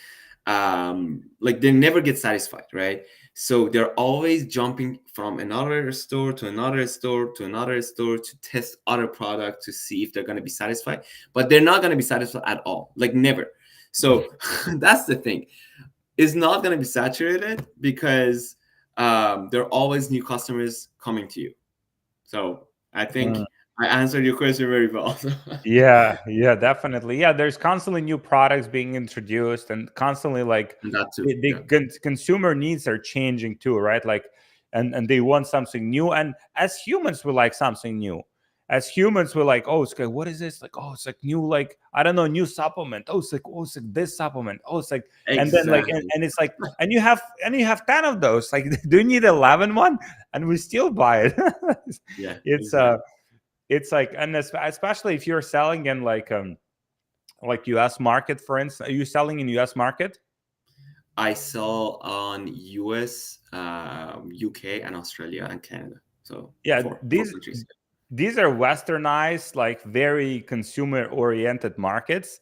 like they never get satisfied, right? So they're always jumping from another store to another store to another store to test other products to see if they're going to be satisfied, but they're not going to be satisfied at all, like never. So that's the thing, it's not going to be saturated, because there are always new customers coming to you. So I think I answered your question very well. Yeah, yeah, definitely. Yeah, there's constantly new products being introduced, and constantly like And that too, the yeah. consumer needs are changing too, right? Like, and they want something new, and as humans, we like something new. As humans, we're like, oh, it's like, what is this? Like, oh, it's like new, like I don't know, new supplement. Oh, it's like this supplement. Oh, it's like, and then like, Exactly. and it's like, and you have 10 of those. Like, do you need 11 one? And we still buy it. Yeah, it's exactly. it's like, and especially if you're selling in like US market, for instance. Are you selling in US market? I sell on US, UK, and Australia and Canada. So Yeah, four countries. these are westernized, like very consumer oriented markets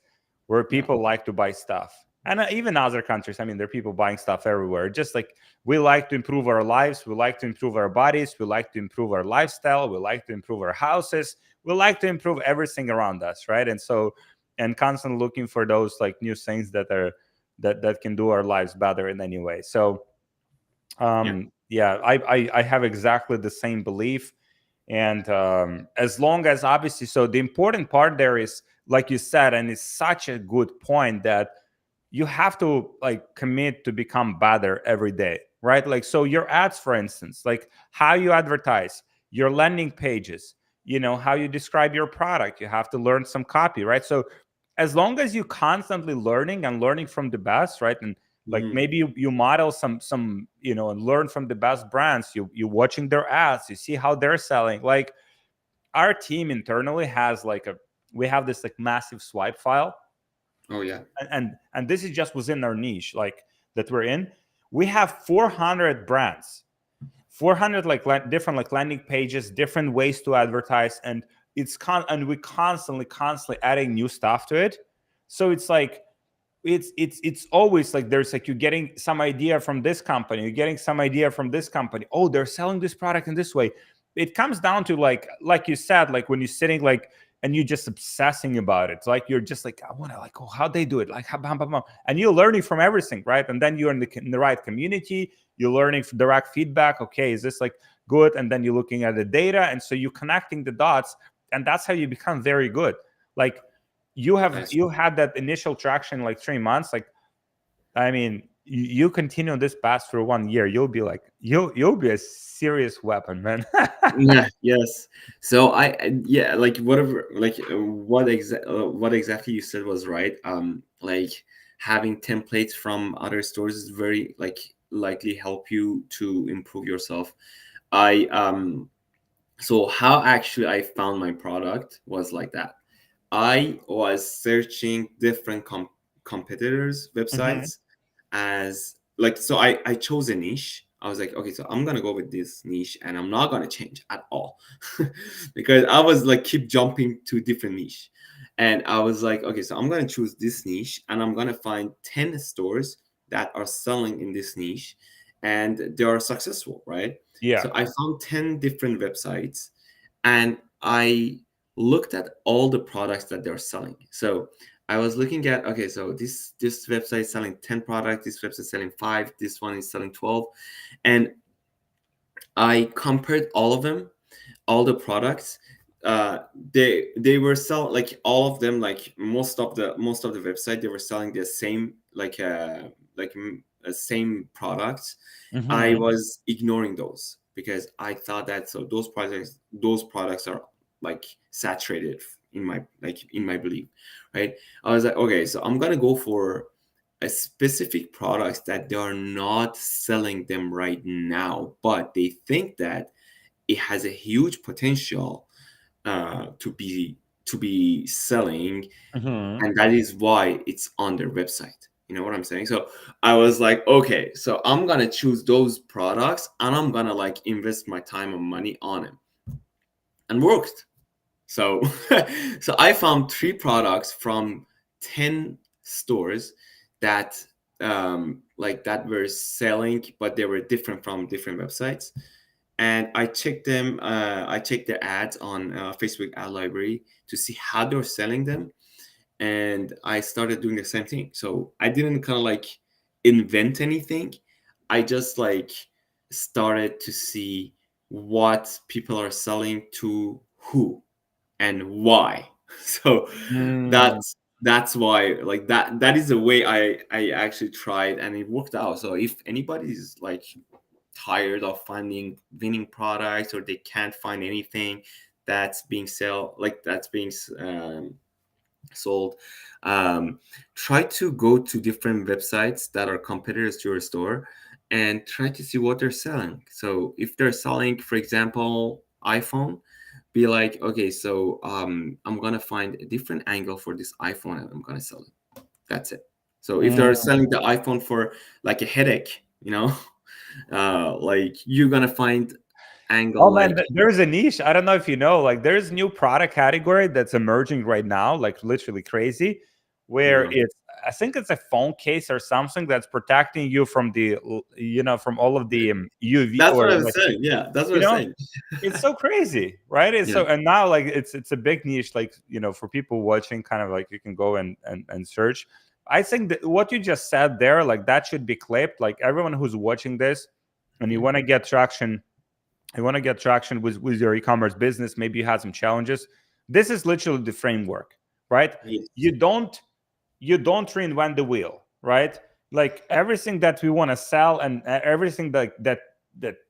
where Yeah. people like to buy stuff. And even other countries, I mean, there are people buying stuff everywhere. Just like we like to improve our lives, we like to improve our bodies, we like to improve our lifestyle, we like to improve our houses, we like to improve everything around us, right? And so, and constantly looking for those like new things that are that can do our lives better in any way. So Yeah. yeah, I have exactly the same belief. And as long as, obviously, so the important part there is, like you said, and it's such a good point, that you have to like commit to become better every day, right? Like, so your ads, for instance, like how you advertise, your landing pages, how you describe your product, you have to learn some copy, right? So as long as you constantly learning and learning from the best, right? And like Mhm. maybe you model some and learn from the best brands, you watching their ads, you see how they're selling. Like our team internally has like we have this like massive swipe file, Oh yeah. and this is just within our niche, like that we're in. We have 400 brands, 400 like different like landing pages, different ways to advertise, and and we constantly adding new stuff to it. So it's like it's always like there's like you're getting some idea from this company, you're getting some idea from this company, oh, they're selling this product in this way. It comes down to like you said, like when you're sitting like and you're just obsessing about it. It's like you're just like, I want to like, oh, how they do it, like how, bam, bam, bam. And you're learning from everything, right? And then you're in the right community, you're learning direct feedback. Okay, is this like good? And then you're looking at the data, and so you're connecting the dots, and that's how you become very good. Like That's you had that initial traction like 3 months. Like, I mean, you continue this path for 1 year, you'll be like, you'll be a serious weapon, man. Yeah, yes. So yeah, like whatever, like what exactly you said was right. Like having templates from other stores is very like likely help you to improve yourself. I So how actually I found my product was like that. I was searching different competitors' Hmm. websites, as like, so I chose a niche. I was like, okay, so I'm gonna go with this niche and I'm not gonna change at all. Because I was like keep jumping to different niche. And I was like, okay, so I'm gonna choose this niche and I'm gonna find 10 stores that are selling in this niche and they are successful, right? Yeah. So I found 10 different websites and I looked at all the products that they're selling. So I was looking at, okay, so this website is selling 10 products, this website is selling 5, this one is selling 12. And I compared all of them, all the products. They were selling like all of them, like most of the website, they were selling the same same products. I Hmm. was ignoring those because I thought that so those products are like saturated in my belief, right? I was like, okay, so I'm gonna go for a specific products that they are not selling them right now, but they think that it has a huge potential to be selling, Hmm. and that is why it's on their website. You know what I'm saying? So I was like, okay, so I'm gonna choose those products and I'm gonna like invest my time and money on it, and worked. So so I found three products from 10 stores that like that were selling, but they were different from different websites. And I checked them. I checked their ads on Facebook ad library to see how they're selling them, and I started doing the same thing. So I didn't kind of like invent anything. I just like started to see what people are selling to who and why. So Mm. that's why like that is the way I actually tried, and it worked out. So if anybody's like tired of finding winning products, or they can't find anything that's being sold, um, try to go to different websites that are competitors to your store and try to see what they're selling. So if they're selling, for example, iPhone, be like, okay, so I'm gonna find a different angle for this iPhone and I'm gonna sell it. That's it. So if they're Mm. selling the iPhone for like a headache, like you're gonna find Oh angle man, like there's a niche. I don't know if you know, like there's new product category that's emerging right now, like literally crazy, where no. it's I think it's a phone case or something that's protecting you from from all of the UV That's what or I was like saying. Yeah, that's what I you was know saying. it's so crazy, right? It's Yeah, so and now like it's a big niche, like for people watching, kind of like you can go and search. I think that what you just said there, like that should be clipped. Like everyone who's watching this, and yeah, you want to get traction with your e-commerce business, maybe you had some challenges. This is literally the framework, right? yes, You don't you don't reinvent the wheel, right? Like everything that we want to sell, and everything that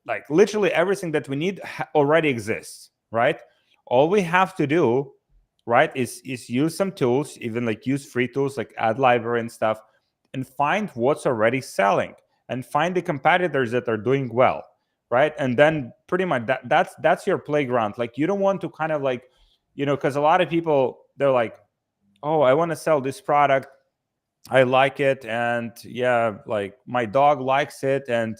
like literally everything that we need already exists, right? All we have to do, right, is use some tools, even like use free tools like ad library and stuff, and find what's already selling, and find the competitors that are doing well, right? And then pretty much that's your playground. Like you don't want to kind of like, because a lot of people, they're like, oh, I want to sell this product, I like it, and yeah, like my dog likes it, and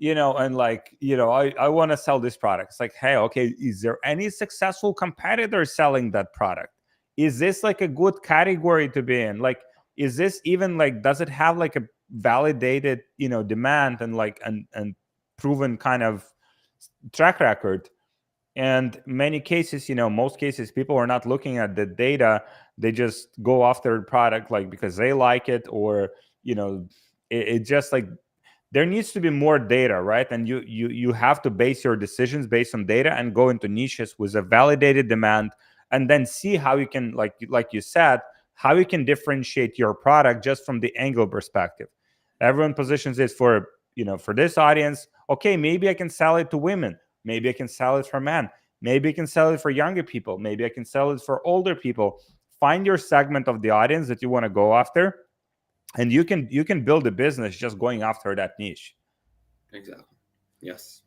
and like I want to sell this product. It's like, hey, okay, is there any successful competitor selling that product? Is this like a good category to be in? Like, is this even like, does it have like a validated demand, and like and proven kind of track record? And many cases, most cases, people are not looking at the data. They just go after the product like because they like it, or it just like, there needs to be more data, right? And you have to base your decisions based on data, and go into niches with a validated demand, and then see how you can, like you said, how you can differentiate your product just from the angle perspective. Everyone positions it for for this audience. Okay, maybe I can sell it to women, maybe I can sell it for men, maybe I can sell it for younger people, maybe I can sell it for older people. Find your segment of the audience that you want to go after, and you can build a business just going after that niche. exactly. Yes.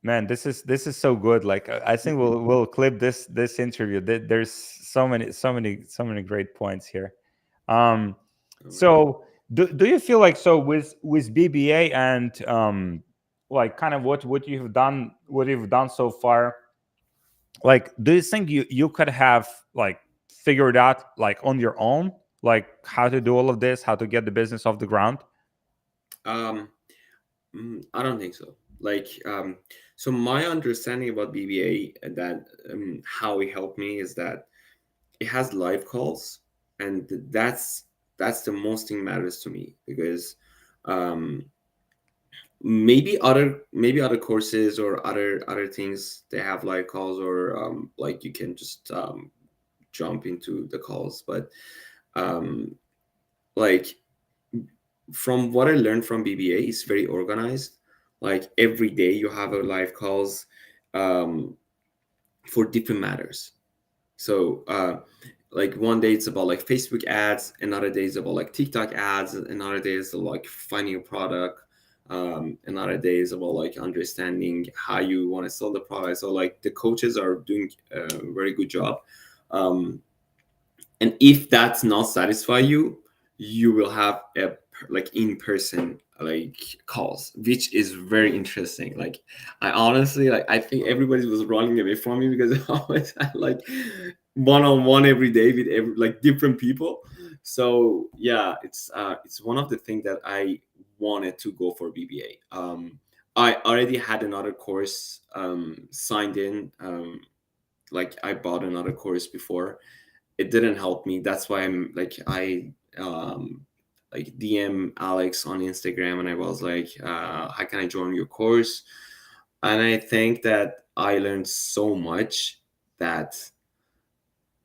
Man, this is so good. Like I think we'll clip this interview. There's so many great points here. um All right. so do you feel like, so with BBA, and like kind of what you've done so far, like do you think you could have like figured out like on your own, like how to do all of this, how to get the business off the ground? Um, I don't think so. Like, so my understanding about BBA and that how it helped me is that it has live calls, and that's the most thing matters to me, because um, maybe other courses or other things they have live calls, or like you can just jump into the calls, but um, like from what I learned from BBA, it's very organized. Like every day you have a live calls um, for different matters. So like one day it's about like Facebook ads, another day is about like TikTok ads, another day is like finding a product, another day is about like understanding how you want to sell the product. So like the coaches are doing a very good job. Um, and if that's not satisfy you, you will have a like in person like calls, which is very interesting. Like I honestly like I think everybody was running away from me because I always had like one on one every day with every like different people. So yeah, it's one of the things that I wanted to go for BBA. I already had another course signed in. Like I bought another course before. It didn't help me. That's why I like DM Alex on Instagram and I was like, how can I join your course? And I think that I learned so much that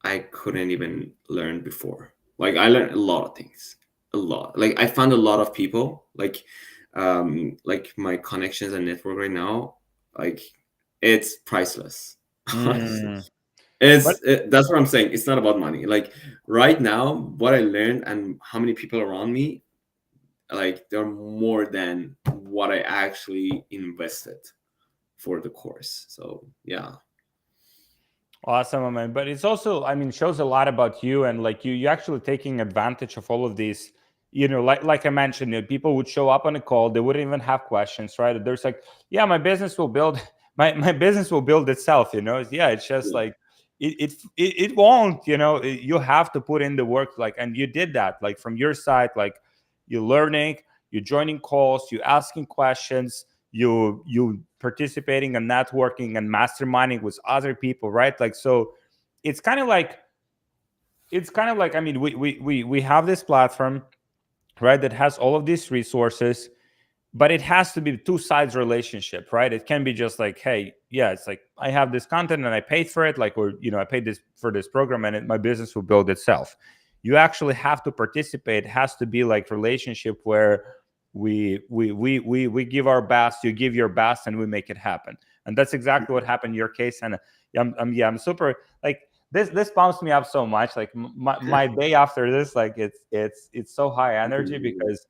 I couldn't even learn before. Like I learned a lot of things, a lot. Like I found a lot of people. Like my connections and network right now, like it's priceless. Honestly, Mm. But that's what I'm saying. It's not about money. Like right now, what I learned and how many people around me, like they're more than what I actually invested for the course. So yeah, awesome, man. But it's also, I mean, shows a lot about you, and like you actually taking advantage of all of these. Like I mentioned, people would show up on a call, they wouldn't even have questions, right? There's like, yeah, my business will build, my business will build itself. Yeah, it's just yeah, like it won't. You have to put in the work, like, and you did that, like from your side, like you're learning, you're joining calls, you asking questions, you participating and networking and masterminding with other people, right? Like, so it's kind of like I mean, we have this platform, right, that has all of these resources, but it has to be two sides relationship, right? It can be just like, hey, yeah, it's like I have this content and I paid for it, like, or I paid this for this program, and my business will build itself. You actually have to participate. It has to be like relationship where we give our best, you give your best, and we make it happen. And that's exactly what happened in your case. And I'm super like this pumps me up so much. Like my day after this, like it's so high energy because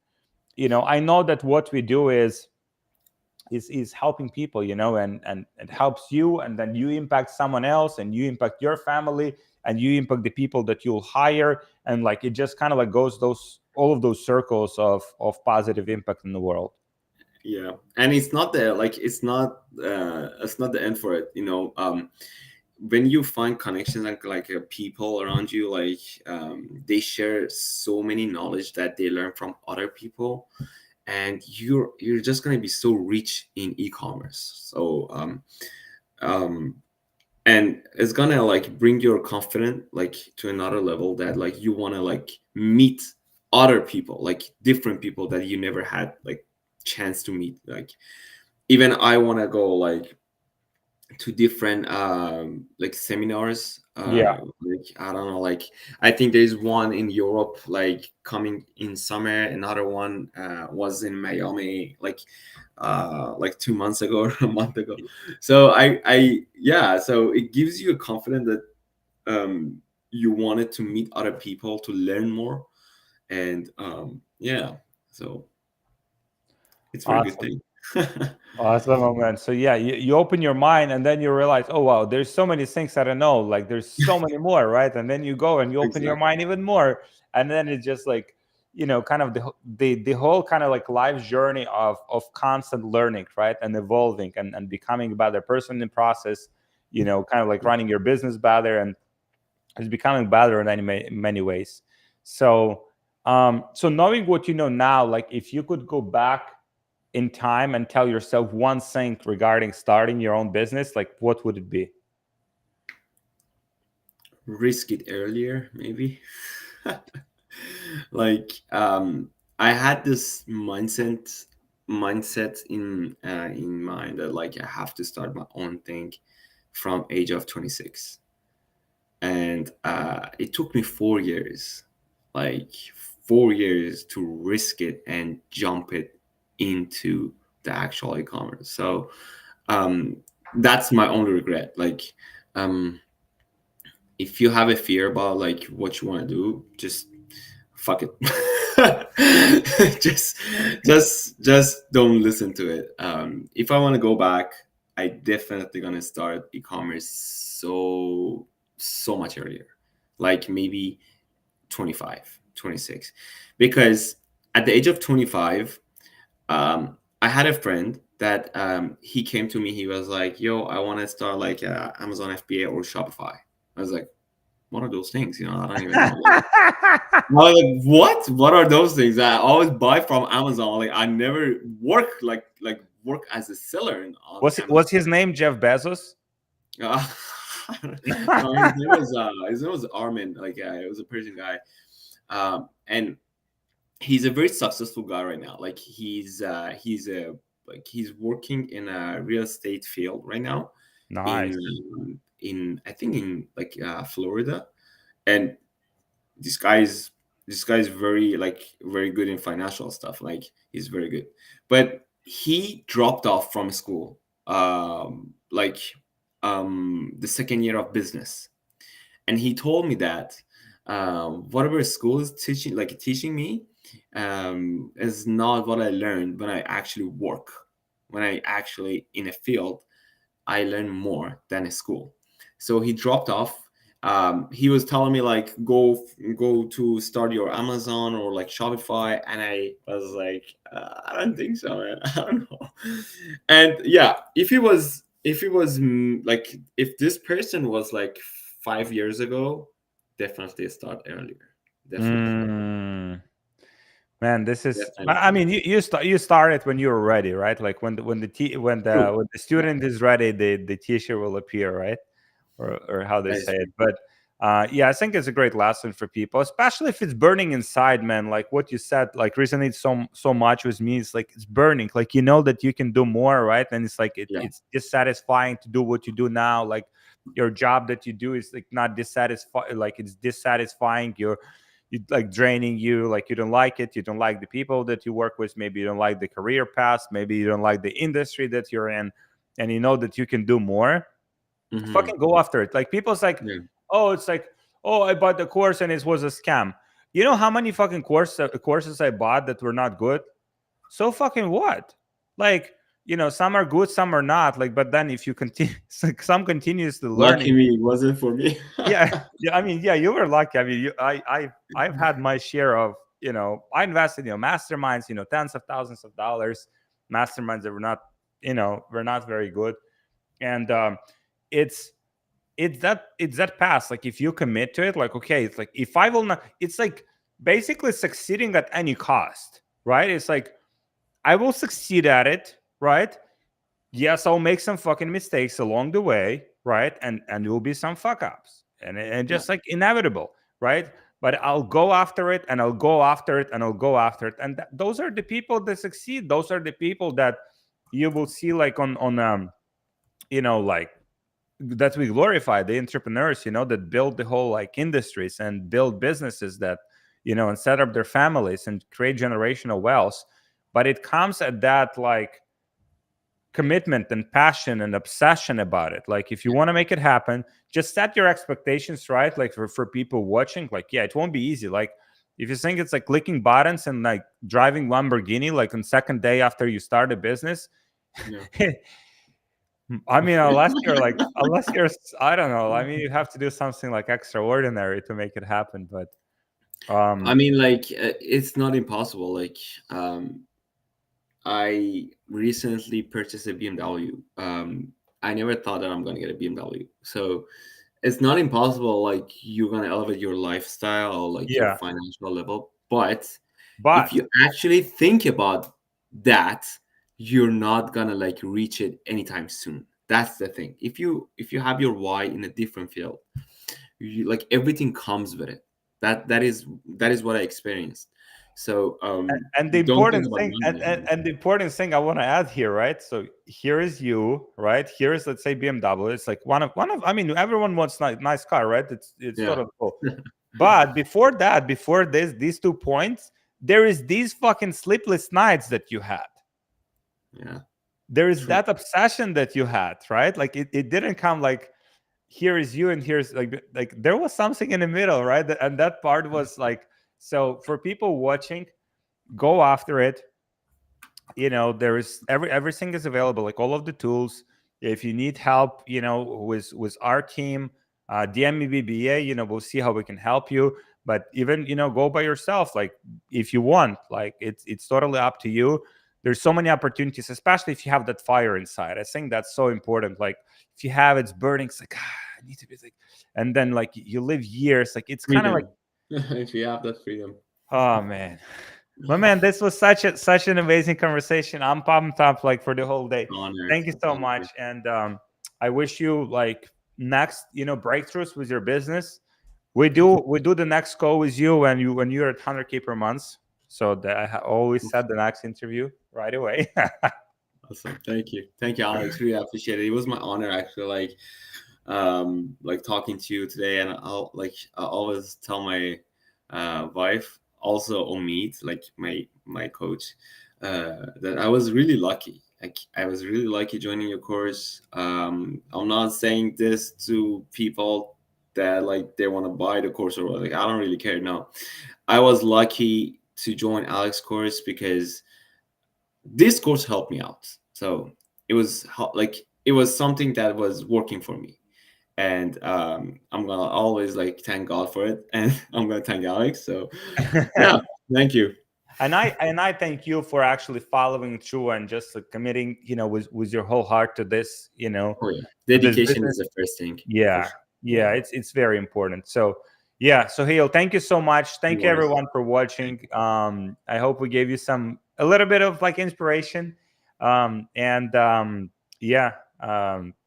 I know that what we do is helping people, and it helps you, and then you impact someone else, and you impact your family, and you impact the people that you'll hire, and like it just kind of like goes those all of those circles of positive impact in the world. yeah. And it's not the like it's not the end for it. When you find connections like people around you, like they share so many knowledge that they learn from other people, and you're just gonna be so rich in e-commerce. So um and it's gonna like bring your confidence like to another level, that like you want to like meet other people, like different people that you never had like chance to meet. Like even I want to go like to different like seminars, Yeah. like I don't know, like I think there's one in Europe like coming in summer, another one was in Miami like 2 months ago or a month ago. So I yeah, so it gives you a confidence that you wanted to meet other people to learn more. And yeah, so it's a very good Awesome. thing. Awesome, oh, man. So yeah, you open your mind, and then you realize, oh wow, there's so many things I don't know. Like there's so many more, right? And then you go and you open your Exactly. mind even more, and then it's just like, kind of the whole kind of like life journey of constant learning, right, and evolving and becoming a better person in the process. Kind of like running your business better, and it's becoming better in many ways. So, so knowing what you know now, like if you could go back in time and tell yourself one thing regarding starting your own business, like what would it be? Risk it earlier, maybe. Like I had this mindset in mind that like I have to start my own thing from age of 26. And it took me 4 years, like 4 years to risk it and jump it into the actual e-commerce. So um that's my only regret. Like um if you have a fear about like what you want to do, just fuck it. just just don't listen to it. If I want to go back, I definitely gonna start e-commerce so much earlier, like maybe 25, 26, because at the age of 25, I had a friend that he came to me. He was like, "Yo, I want to start like Amazon FBA or Shopify." I was like, "What are those things? You know, I don't even know." Like, I was like, "What? What are those things?" I always buy from Amazon. Like, I never work as a seller on Was Amazon. his name Jeff Bezos? Uh, no, his name was Armin. Like, it was a Persian guy, and he's a very successful guy right now. Like, he's working in a real estate field right now in Nice. I think in like Florida, and this guy's this guy's very good in financial stuff. Like, he's very good, but he dropped off from school, the second year of business, and he told me that whatever school is teaching me is not what I learned when I actually work, when I actually in a field. I learned more than a school. So he dropped off. He was telling me like go to start your Amazon or like Shopify, and I was like, I don't think so, man. I don't know. And yeah, if this person was like 5 years ago, definitely start earlier. Definitely, Mm. Man, this is. I definitely. mean, you started when you were ready, right? Like True. when the Yeah, student is ready, the teacher will appear, right? Or how they that say is it. true. But yeah, I think it's a great lesson for people, especially if it's burning inside, man. Like what you said, like resonates so much with me. It's like it's burning. Like you know that you can do more, right? And it's like Yeah. it's dissatisfying to do what you do now. Like your job that you do is like not dissatisfying. Like it's dissatisfying. You like draining you. Like you don't like it. You don't like the people that you work with. Maybe you don't like the career path. Maybe you don't like the industry that you're in, and you know that you can do more. Hmm. Fucking go after it. Like people's like, Yeah. oh, it's like, oh, I bought the course and it was a scam. You know how many fucking courses I bought that were not good? So fucking what? Like, some are good, some are not. Like, but then if you continue, it's like some continuously Lucky learning. me, it wasn't for me. Yeah, yeah. I mean, yeah, you were lucky. I mean, I've had my share of, I invested, masterminds, tens of thousands of dollars, masterminds that were not, were not very good, and it's it's that path. Like if you commit to it, like okay, it's like if I will not, it's like basically succeeding at any cost, right? It's like I will succeed at it, right? Yes, I'll make some fucking mistakes along the way, right? And there will be some fuck ups, and Yeah. just like inevitable, right? But I'll go after it, and I'll go after it, and I'll go after it, and those are the people that succeed. Those are the people that you will see like on like that we glorify, the entrepreneurs, that build the whole like industries and build businesses that, and set up their families and create generational wealth. But it comes at that like commitment and passion and obsession about it. Like if you want to make it happen, just set your expectations right. Like for people watching, like yeah, it won't be easy. Like if you think it's like clicking buttons and like driving Lamborghini like on second day after you start a business, Yeah. I mean, unless you're, I don't know. I mean, you have to do something like extraordinary to make it happen. But I um, mean, like, it's not impossible. Like, I recently purchased a BMW. I never thought that I'm gonna get a BMW. So it's not impossible. Like, you're gonna elevate your lifestyle or like your yeah, financial level. But if but you actually think about that, you're not gonna like reach it anytime soon. That's the thing. If you have your why in a different field, like everything comes with it. That is what I experienced. So and the don't think important about thing, money and, and, anymore. and the important thing I want to add here, right? So here is you, right? Here is, let's say, BMW. It's like one of. I mean, everyone wants nice car, right? It's Yeah. totally cool. But before that, before these 2 points, there is these fucking sleepless nights that you had. Yeah. There is True. that obsession that you had, right? Like it didn't come like here is you and here's like there was something in the middle, right? And that part was like, so for people watching, go after it. There is everything is available, like all of the tools. If you need help, with our team, DM me BBA, we'll see how we can help you. but even, go by yourself, like, if you want. Like, it's totally up to you. There's so many opportunities, especially if you have that fire inside. I think that's so important. Like, if you have it's burning, it's like, I need to be like, and then like you live years, like it's kind of like, Freedom. If you have that freedom. oh man. My man, this was such an amazing conversation. I'm pumped up like for the whole day. Honored. Thank you so Thank much, you. and I wish you like next, breakthroughs with your business. We do the next call with you when you're at 100K per month. So that always set the next interview right away. Awesome. Thank you. Thank you, Alex. Really appreciate it. It was my honor actually, like talking to you today. And I always tell my wife, also Omid, like my coach, that I was really lucky. Like I was really lucky joining your course. I'm not saying this to people that like they want to buy the course or like I don't really care. No, I was lucky to join Alex's course because this course helped me out. So it was like it was something that was working for me, and I'm gonna always like thank God for it, and I'm gonna thank Alex. So yeah, thank you. And I thank you for actually following through and just like, committing, with your whole heart to this, Oh yeah, to this dedication business. is the first thing for Yeah, sure. yeah, Yeah, it's very important. So yeah, so Hale, thank you so much. no Thank you worries. everyone for watching. I hope we gave you a little bit of like inspiration. And yeah,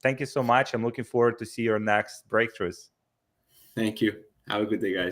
thank you so much. I'm looking forward to see your next breakthroughs. Thank you. Have a good day, guys.